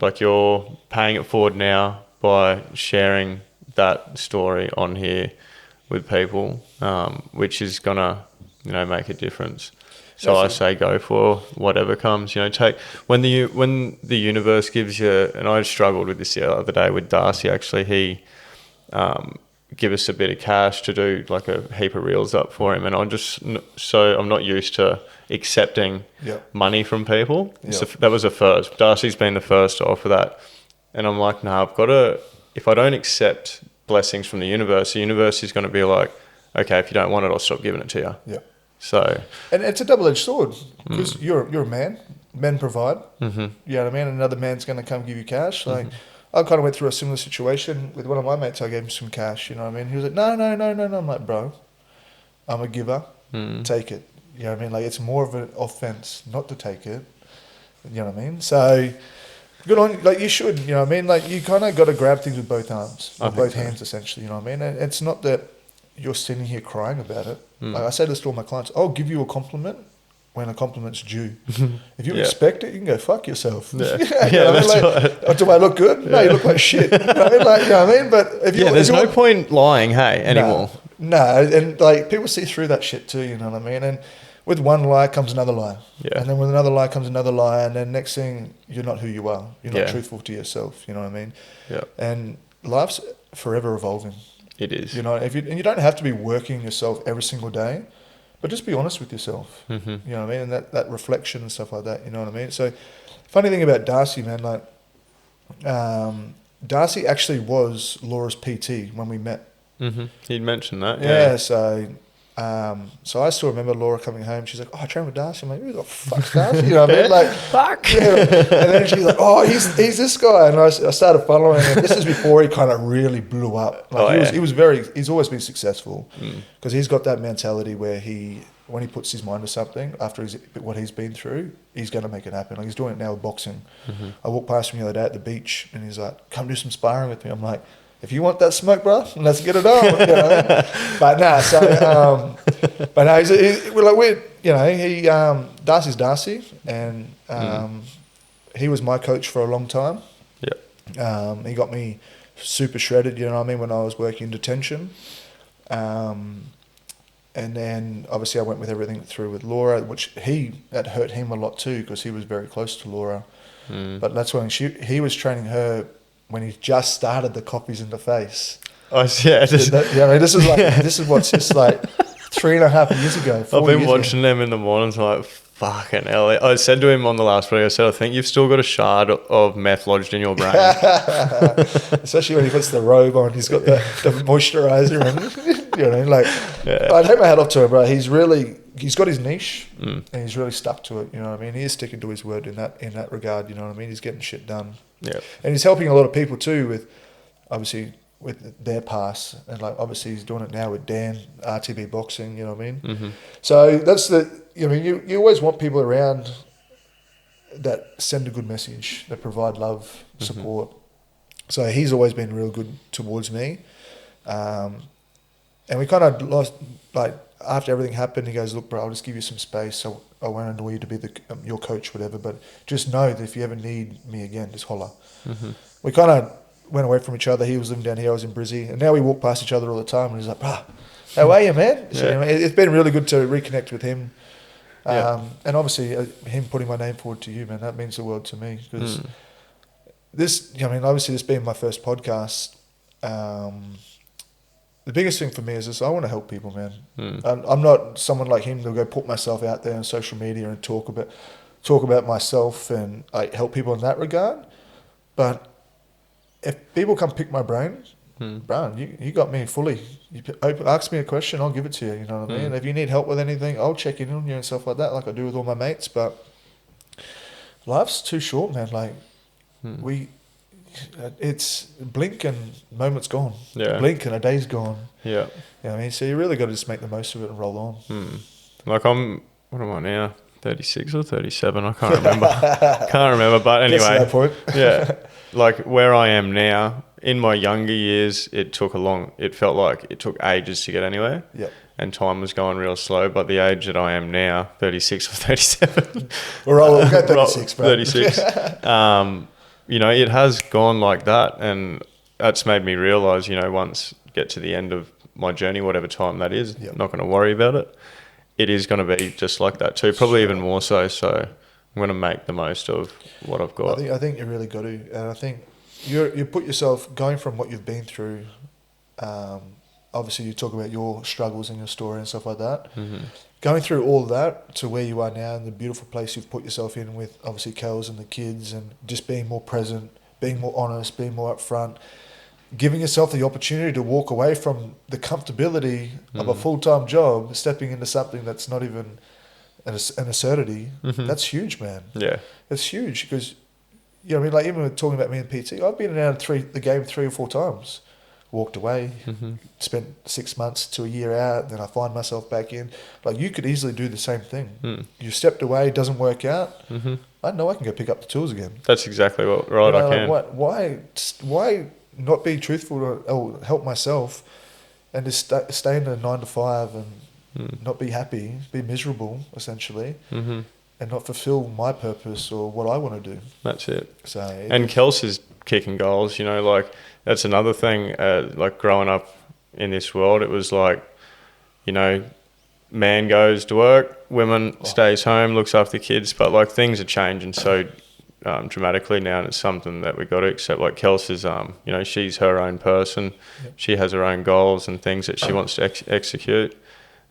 like you're paying it forward now by sharing that story on here with people, which is gonna make a difference. So I say go for whatever comes. Take when the universe gives you. And I struggled with this the other day with Darcy. Actually, he give us a bit of cash to do like a heap of reels up for him, and I'm not used to accepting money from people. So that was a first. Darcy's been the first to offer that, and I'm like, no, I've got to. If I don't accept blessings from the universe is going to be like, okay, if you don't want it, I'll stop giving it to you. Yeah. So, and it's a double-edged sword because you're a man. Men provide. Mm-hmm. You know what I mean? Another man's going to come give you cash. Like, I kind of went through a similar situation with one of my mates. I gave him some cash. You know what I mean? He was like, no. I'm like, bro, I'm a giver. Take it. You know what I mean? Like, it's more of an offense not to take it. You know what I mean? So, good on you. Like, you should. You know what I mean? Like, you kind of got to grab things with both arms, or both hands, essentially. You know what I mean? And it's not that you're sitting here crying about it. Like I say this to all my clients, I'll give you a compliment when a compliment's due. If you expect it, you can go fuck yourself. Yeah, right. Do I look good? No, you look like shit. You know what I mean? But there's no point lying, anymore. No, and like people see through that shit too. You know what I mean? And with one lie comes another lie, and then with another lie comes another lie, and then next thing you're not who you are. You're not truthful to yourself. You know what I mean? Yeah. And life's forever evolving. It is. You know, and you don't have to be working yourself every single day, but just be honest with yourself. Mm-hmm. You know what I mean? And that reflection and stuff like that, you know what I mean? So, funny thing about Darcy, man, like, Darcy actually was Laura's PT when we met. Mm-hmm. He'd mentioned that. Yeah, so I still remember Laura coming home. She's like, "Oh, I trained with Darcy." I'm like, "Who the fuck's Darcy?" You know what I mean? Like, fuck. Yeah. And then she's like, "Oh, he's this guy." And I started following him. This is before he kind of really blew up. Like, he's always been successful because he's got that mentality where when he puts his mind to something after what he's been through, he's going to make it happen. Like, he's doing it now with boxing. Mm-hmm. I walked past him the other day at the beach, and he's like, "Come do some sparring with me." I'm like, if you want that smoke, bro, let's get it on. You know? But Darcy's Darcy, and he was my coach for a long time. Yeah. He got me super shredded, you know what I mean, when I was working in detention. And then obviously I went with everything through with Laura, which that hurt him a lot too, because he was very close to Laura. But that's when he was training her when he just started the copies in the face. Oh yeah, this is what's just like 3.5 years ago. I've been watching them in the mornings, like fucking hell. I said to him on the last video, I think you've still got a shard of meth lodged in your brain. Especially when he puts the robe on, he's got the moisturizer and you know, like I'd take my hat off to him, bro. He's got his niche and he's really stuck to it. You know what I mean? He is sticking to his word in that regard. You know what I mean? He's getting shit done. Yeah, and he's helping a lot of people too with their past, and like obviously he's doing it now with Dan, RTB Boxing. You know what I mean? Mm-hmm. So that's you always want people around that send a good message, that provide love, support. So he's always been real good towards me, and we kind of lost like. After everything happened, he goes, "Look, bro, I'll just give you some space. So I won't annoy you to be your coach, whatever. But just know that if you ever need me again, just holler." Mm-hmm. We kind of went away from each other. He was living down here, I was in Brizzy, and now we walk past each other all the time. And he's like, "Bro, how are you, man?" So, it's been really good to reconnect with him, and obviously him putting my name forward to you, man, that means the world to me because obviously this being my first podcast. the biggest thing for me is this: I want to help people, man. I'm not someone like him to go put myself out there on social media and talk about myself and like help people in that regard. But if people come pick my brain, Brian, you got me fully. Ask me a question, I'll give it to you. You know what I mean? If you need help with anything, I'll check in on you and stuff like that, like I do with all my mates. But life's too short, man. Like it's blink and moment's gone. Yeah. Blink and a day's gone. Yeah. You know what I mean? So you really got to just make the most of it and roll on. Like what am I now? 36 or 37? I can't remember. But anyway. Gets to that point. Yeah. Like where I am now, in my younger years, it felt like it took ages to get anywhere. Yep. And time was going real slow. But the age that I am now, 36 or 37. We'll go 36, bro. 36. You know, it has gone like that. And that's made me realise, you know, once get to the end of my journey, whatever time that is, I'm not going to worry about it. It is going to be just like that too, probably even more so. So I'm going to make the most of what I've got. I think you really got to. And I think you put yourself, going from what you've been through, obviously you talk about your struggles and your story and stuff like that. Going through all that to where you are now and the beautiful place you've put yourself in with obviously Kels and the kids and just being more present, being more honest, being more upfront, giving yourself the opportunity to walk away from the comfortability of a full-time job, stepping into something that's not even an absurdity. That's huge, man. Yeah. It's huge because, you know what I mean? Like even with talking about me and PT, I've been out of the game 3 or 4 times. Walked away, spent 6 months to a year out, then I find myself back in. Like you could easily do the same thing. You stepped away, it doesn't work out. I know I can go pick up the tools again. That's exactly right. I can. Like, why not be truthful or help myself and just stay in a 9 to 5 and not be happy, be miserable essentially, and not fulfill my purpose or what I want to do. That's it. So and Kels is kicking goals, you know, like that's another thing, like growing up in this world, it was like, you know, man goes to work, woman stays home, looks after kids, but like things are changing so dramatically now, and it's something that we got to accept. Like Kels is, you know, she's her own person. She has her own goals and things that she wants to execute,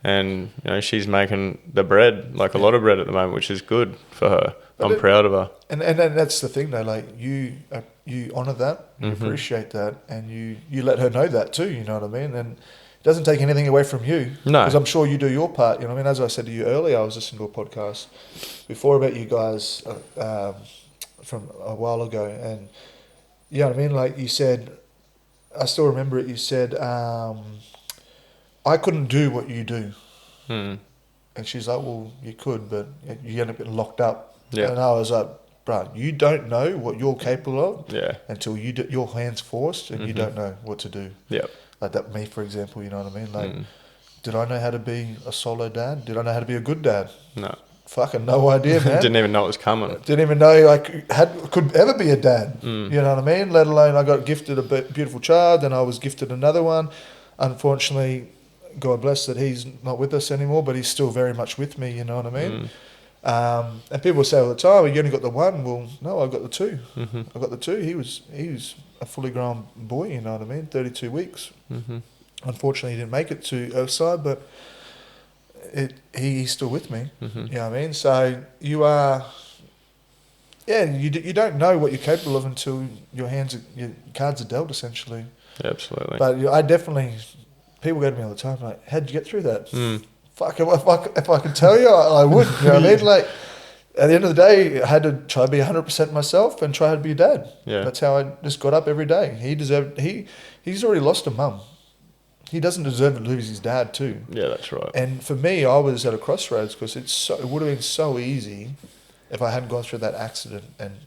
and you know, she's making the bread, like a lot of bread at the moment, which is good for her. I'm proud of her. And that's the thing though, like you honour that, you appreciate that, and you let her know that too. You know what I mean? And it doesn't take anything away from you. No, because I'm sure you do your part. You know what I mean? As I said to you earlier, I was listening to a podcast before about you guys. From a while ago, and you know what I mean, like you said, I still remember it, you said I couldn't do what you do, and she's like, well, you could, but you end up getting locked up. And I was like, bro, you don't know what you're capable of until your hands forced and you don't know what to do. Like that, me for example, you know what I mean, like did I know how to be a solo dad? Did I know how to be a good dad? No. Fucking no idea, man. Didn't even know it was coming. Didn't even know I could ever be a dad. You know what I mean? Let alone I got gifted a beautiful child, and I was gifted another one. Unfortunately, God bless that he's not with us anymore, but he's still very much with me. You know what I mean? And people say all the time, "You only got the one." Well, no, I got the two. I got the two. He was a fully grown boy. You know what I mean? 32 weeks. Unfortunately, he didn't make it to Earthside, but he's still with me. You know what I mean? So you are, you don't know what you're capable of until your cards are dealt, essentially. Absolutely. But I definitely, people go to me all the time like, how'd you get through that? Fuck, if I could tell you, I would. You know what I mean? Like, at the end of the day, I had to try to be 100% myself and try to be a dad. That's how I just got up every day. He's already lost a mum. He doesn't deserve to lose his dad too. Yeah, that's right. And for me, I was at a crossroads because it would have been so easy if I hadn't gone through that accident and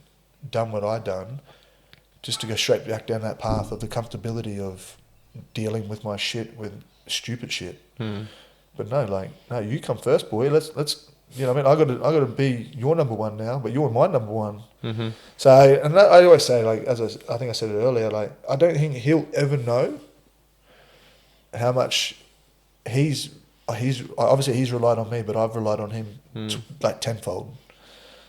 done what I'd done, just to go straight back down that path of the comfortability of dealing with my shit, with stupid shit. But no, you come first, boy. Let's you know what I mean? I got to be your number one now, but you're my number one. So, and I always say, like, I think I said it earlier, like, I don't think he'll ever know how much he's obviously he's relied on me, but I've relied on him like tenfold.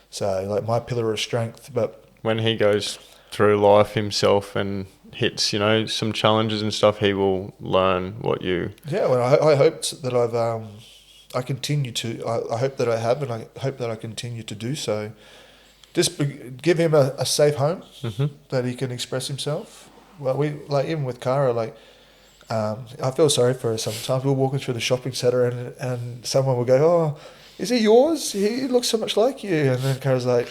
So like my pillar of strength. But when he goes through life himself and hits, you know, some challenges and stuff, he will learn what you... Yeah, well, I hope that I continue to, I hope that I have, and I hope that I continue to do so. Just give him a safe home that he can express himself. Well, even with Cara, I feel sorry for her sometimes. We're walking through the shopping centre and someone will go, "Oh, is he yours? He looks so much like you." And then Cara's like,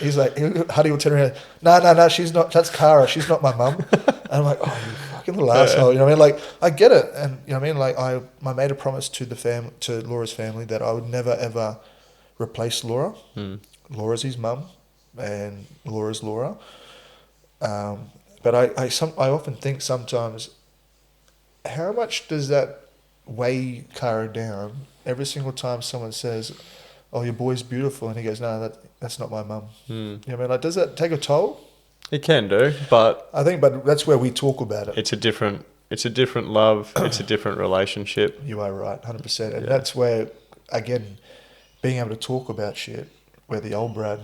Huddy will turn around, no, she's not, that's Cara, she's not my mum. And I'm like, "Oh, you fucking little asshole." You know what I mean? I get it. And you know what I mean? I made a promise to Laura's family that I would never ever replace Laura. Laura's his mum and Laura's Laura. But I often think sometimes, how much does that weigh Cara down every single time someone says, "Oh, your boy's beautiful," and he goes, "No, that's not my mum." You know what I mean? Does that take a toll? It can do, but that's where we talk about it. It's a different love. It's a different relationship. You are right, 100%, and that's where, again, being able to talk about shit, where the old Brad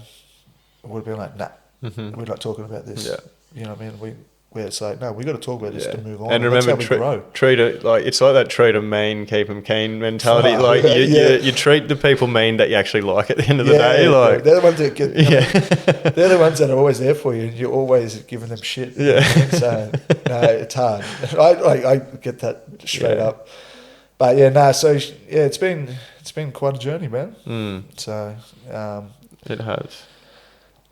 would have been like, "Nah, we're not talking about this." Yeah. You know what I mean? Where it's like, no, we got to talk about this to move on. And remember, treat it like it's like that treat them mean, keep them keen mentality. You treat the people mean that you actually like at the end of the day. They're the ones that get. They're the ones that are always there for you, and you're always giving them shit. Yeah. So no, it's hard. I get that straight up. But So it's been quite a journey, man. So it has.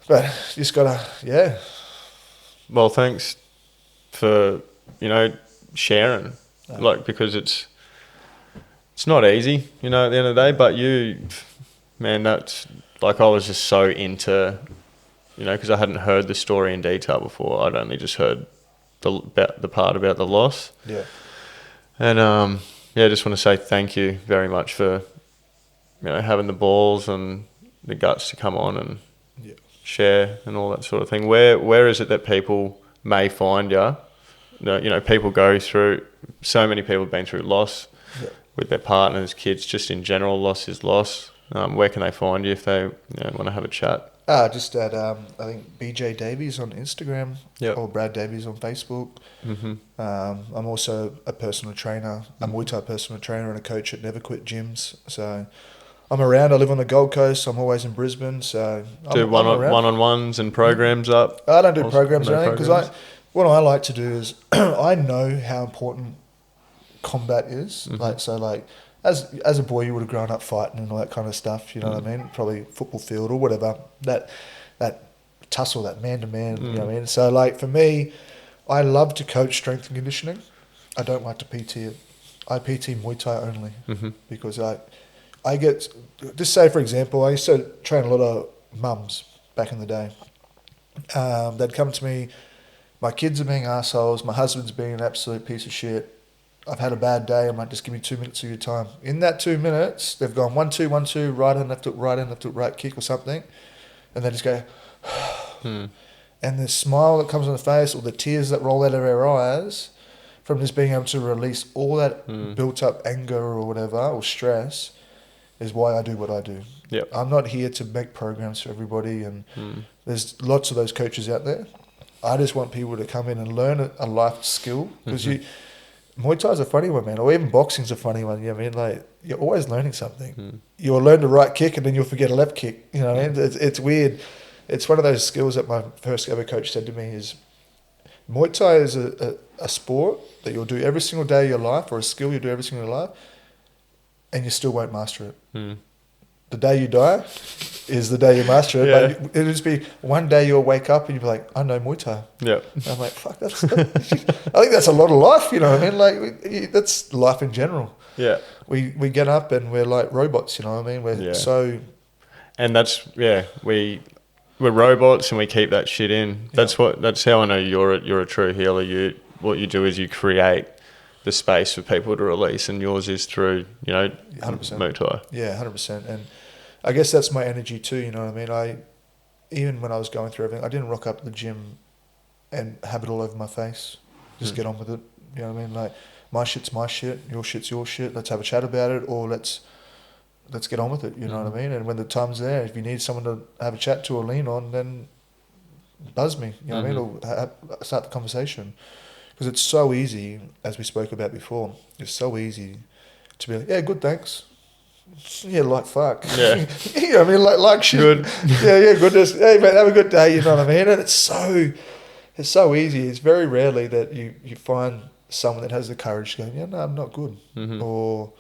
But you just gotta Well, thanks for, sharing, because it's not easy, at the end of the day, but that's, I was just so into, because I hadn't heard the story in detail before. I'd only just heard the part about the loss. Yeah. And, I just want to say thank you very much for, having the balls and the guts to come on and share and all that sort of thing. Where is it that people may find you? People go through, so many people have been through loss with their partners, kids, just in general. Loss is loss. Where can they find you if they want to have a chat? Just at I think BJ Davies on Instagram or Brad Davies on Facebook. I'm also a personal trainer, a Muay Thai personal trainer and a coach at Never Quit Gyms. So I'm around. I live on the Gold Coast. I'm always in Brisbane. So I'm one-on-ones and programs up? I don't do programs or anything because what I like to do is I know how important combat is. As a boy, you would have grown up fighting and all that kind of stuff. You know what I mean? Probably football field or whatever. That tussle, that man to man. You know what I mean? So for me, I love to coach strength and conditioning. I don't like to PT it. I PT Muay Thai only because I get, just say for example, I used to train a lot of mums back in the day. They'd come to me, my kids are being assholes, my husband's being an absolute piece of shit, I've had a bad day, I'm like, just give me 2 minutes of your time. In that 2 minutes, they've gone 1-2, 1-2, right hand, left hook, right kick or something, and they just go, and the smile that comes on the face or the tears that roll out of their eyes from just being able to release all that built up anger or whatever, or stress, is why I do what I do. Yep. I'm not here to make programs for everybody, and there's lots of those coaches out there. I just want people to come in and learn a life skill, because Muay Thai's a funny one, man, or even boxing's a funny one. You know what I mean? You're always learning something. You'll learn the right kick and then you'll forget a left kick. You know what I mean? It's weird. It's one of those skills that my first ever coach said to me is, Muay Thai is a sport that you'll do every single day of your life, or a skill you'll do every single day of your life, and you still won't master it. The day you die is the day you master it. But it'll just be one day you'll wake up and you'll be like, I know Muay Thai. Yeah. I'm like, fuck, I think that's a lot of life, you know what I mean? That's life in general. Yeah. We get up and we're like robots, you know what I mean? We're so... And that's, we're robots and we keep that shit in. That's how I know you're a true healer. What you do is you create the space for people to release, and yours is through, 100%. Muay Thai. Yeah, 100%. And I guess that's my energy too, you know what I mean? Even when I was going through everything, I didn't rock up to the gym and have it all over my face. Just get on with it, you know what I mean? Like, my shit's my shit, your shit's your shit, let's have a chat about it, or let's get on with it, you know what I mean? And when the time's there, if you need someone to have a chat to or lean on, then buzz me, you know what I mean? Or start the conversation. Because it's so easy, as we spoke about before, it's so easy to be like, yeah, good, thanks. Yeah, like fuck. Yeah. You know what I mean? Like shit. Good. Yeah, goodness. Hey, mate, have a good day, you know what I mean? And it's so easy. It's very rarely that you find someone that has the courage to go, yeah, no, I'm not good. Mm-hmm. Or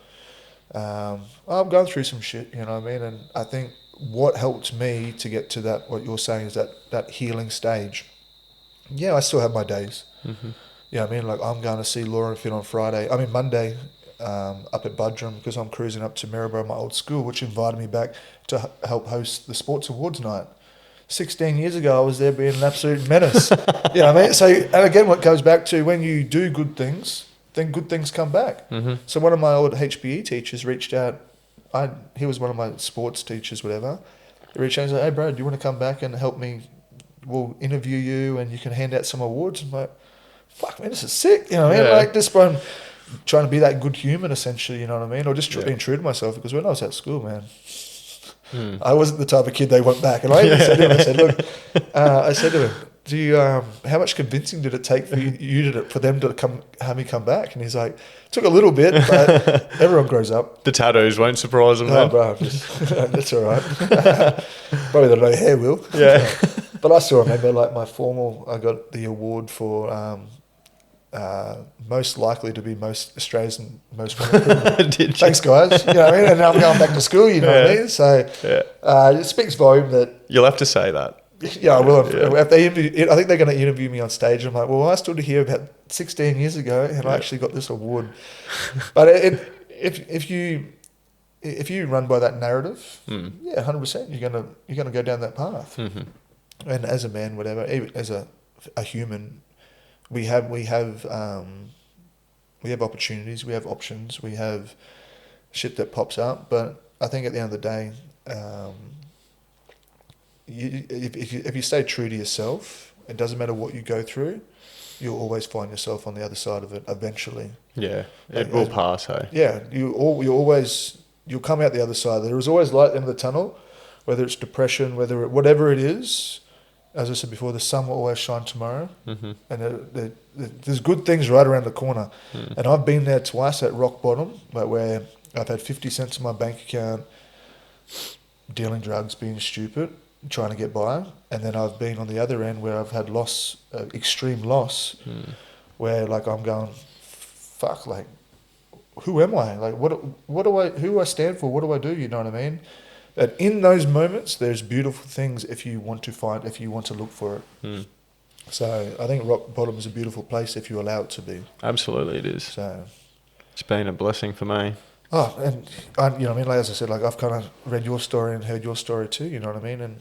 I'm going through some shit, you know what I mean? And I think what helped me to get to that, what you're saying is that healing stage. Yeah, I still have my days. Mm-hmm. You know what I mean? Like, I'm going to see Laura and Finn on Monday, up at Budrum, because I'm cruising up to Maryborough, my old school, which invited me back to help host the Sports Awards night. 16 years ago, I was there being an absolute menace. You know what I mean? So, and again, what goes back to when you do good things, then good things come back. Mm-hmm. So one of my old HBE teachers reached out. He was one of my sports teachers, whatever. He reached out and said, hey, Brad, do you want to come back and help me? We'll interview you and you can hand out some awards. I'm like, fuck, man, this is sick. You know what I mean? Like, just by trying to be that good human, essentially, you know what I mean? Or just being true to myself, because when I was at school, man, I wasn't the type of kid they want back. And I even said to him, I said to him, do you, how much convincing did it take for them to have me come back? And he's like, took a little bit, but everyone grows up. The tattoos won't surprise them. Oh, bro, that's all right. Probably the no hair will. Yeah. But I still remember, like, I got the award for most likely to be most Australia's most wanted criminal. Thanks, guys. You know what I mean? And now I'm going back to school, you know what I mean? So it speaks volume that... You'll have to say that. Yeah, I will. Yeah. If they I think they're going to interview me on stage. I'm like, well, I stood here about 16 years ago and I actually got this award. But if you run by that narrative, 100%, you're gonna go down that path. Mm-hmm. And as a man, whatever, even as a human, we have opportunities, we have options, we have shit that pops up. But I think at the end of the day, if you stay true to yourself, it doesn't matter what you go through, you'll always find yourself on the other side of it eventually. Yeah, it will pass, hey? Yeah, you'll come out the other side. There is always light at the end of the tunnel, whether it's depression, whatever it is. As I said before, the sun will always shine tomorrow. Mm-hmm. And there's good things right around the corner. Mm. And I've been there twice at rock bottom, like where I've had 50 cents in my bank account, dealing drugs, being stupid, trying to get by. And then I've been on the other end where I've had loss, extreme loss, where like I'm going, fuck, like, who am I? Like, who do I stand for? What do I do? You know what I mean? And in those moments, there's beautiful things if you want to look for it. Mm. So I think rock bottom is a beautiful place if you allow it to be. Absolutely, it is. So it's been a blessing for me. Oh, and you know what I mean? Like, as I said, like, I've kind of read your story and heard your story too. You know what I mean? And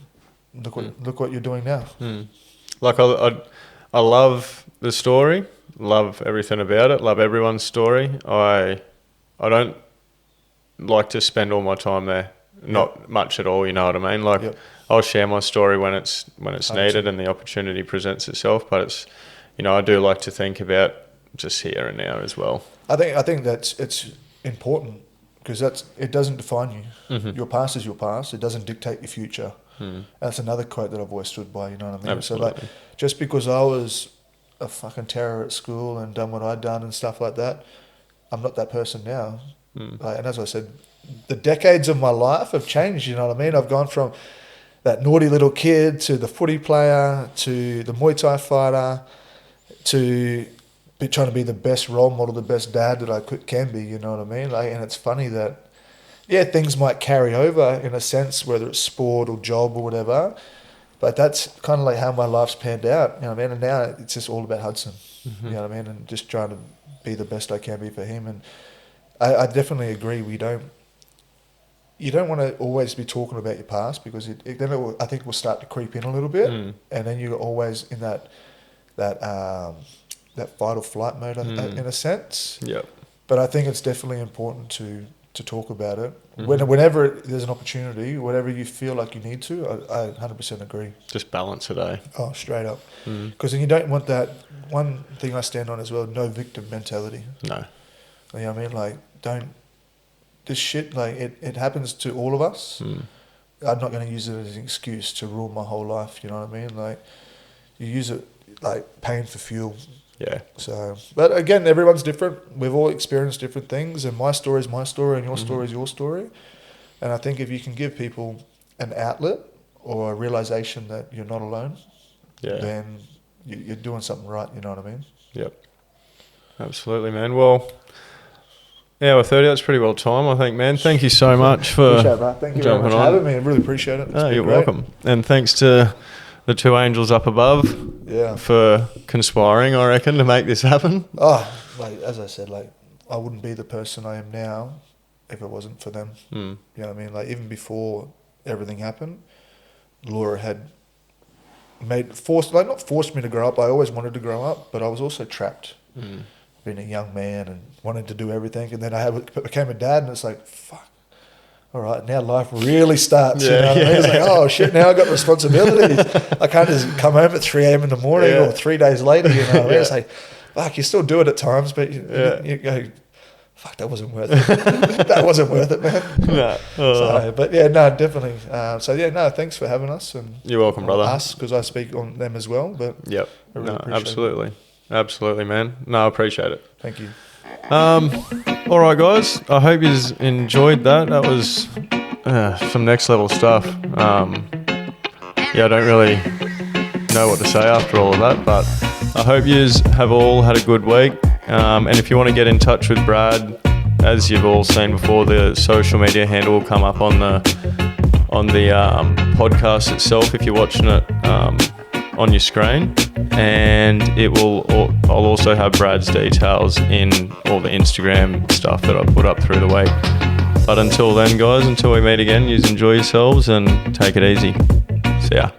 look what you're doing now. Mm. Like I love the story, love everything about it, love everyone's story. I don't like to spend all my time there. Not much at all, you know what I mean? Like, I'll share my story when it's needed and the opportunity presents itself, but it's, you know, I do like to think about just here and now as well. I think it's important because it doesn't define you. Mm-hmm. Your past is your past. It doesn't dictate your future. Mm. That's another quote that I've always stood by, you know what I mean? Absolutely. So like, just because I was a fucking terror at school and done what I'd done and stuff like that, I'm not that person now. Mm. And as I said, the decades of my life have changed, you know what I mean? I've gone from that naughty little kid to the footy player to the Muay Thai fighter to trying to be the best role model, the best dad that I can be, you know what I mean? Like, and it's funny that, things might carry over in a sense, whether it's sport or job or whatever, but that's kind of like how my life's panned out, you know what I mean? And now it's just all about Hudson, you know what I mean? And just trying to be the best I can be for him. And I definitely agree, you don't want to always be talking about your past because I think will start to creep in a little bit, and then you're always in that fight or flight mode in a sense. Yep. But I think it's definitely important to talk about it whenever there's an opportunity, whatever you feel like you need to. I 100% agree. Just balance it, eh? Oh, straight up. Because then you don't want that. One thing I stand on as well: no victim mentality. No. You know what I mean? Like, don't. This shit, like, it happens to all of us. I'm not going to use it as an excuse to ruin my whole life, you know what I mean? Like, you use it like pain for fuel. Yeah. So, but again, everyone's different. We've all experienced different things, and my story is my story, and your story is your story. And I think if you can give people an outlet or a realization that you're not alone, then you're doing something right. You know what I mean? Yep. Absolutely, man. Well, hour 30, that's pretty well time, I think, man. Thank you so much for Thank you very much for having me. I really appreciate it. You're welcome. And thanks to the two angels up above for conspiring, I reckon, to make this happen. Oh, as I said, I wouldn't be the person I am now if it wasn't for them. You know what I mean? Even before everything happened, Laura had not forced me to grow up. I always wanted to grow up, but I was also trapped. Being a young man and wanting to do everything, and then I became a dad, and it's like, fuck, all right, now life really starts. You know what I mean? It's like, oh shit, now I got responsibilities. I can't just come home at 3 a.m. in the morning or 3 days later. You know what I mean? It's like, fuck, you still do it at times, but you go, fuck, that wasn't worth it. That wasn't worth it, man. So, but definitely. Thanks for having us. And you're welcome, brother. Us, because I speak on them as well. But really absolutely. It. Absolutely, man. No, I appreciate it. Thank you. All right, guys. I hope you enjoyed that. That was some next level stuff. I don't really know what to say after all of that, but I hope you have all had a good week. And if you want to get in touch with Brad, as you've all seen before, the social media handle will come up on the podcast itself if you're watching it on your screen, and I'll also have Brad's details in all the Instagram stuff that I put up through the week. But until then, guys, until we meet again, you enjoy yourselves and take it easy. See ya.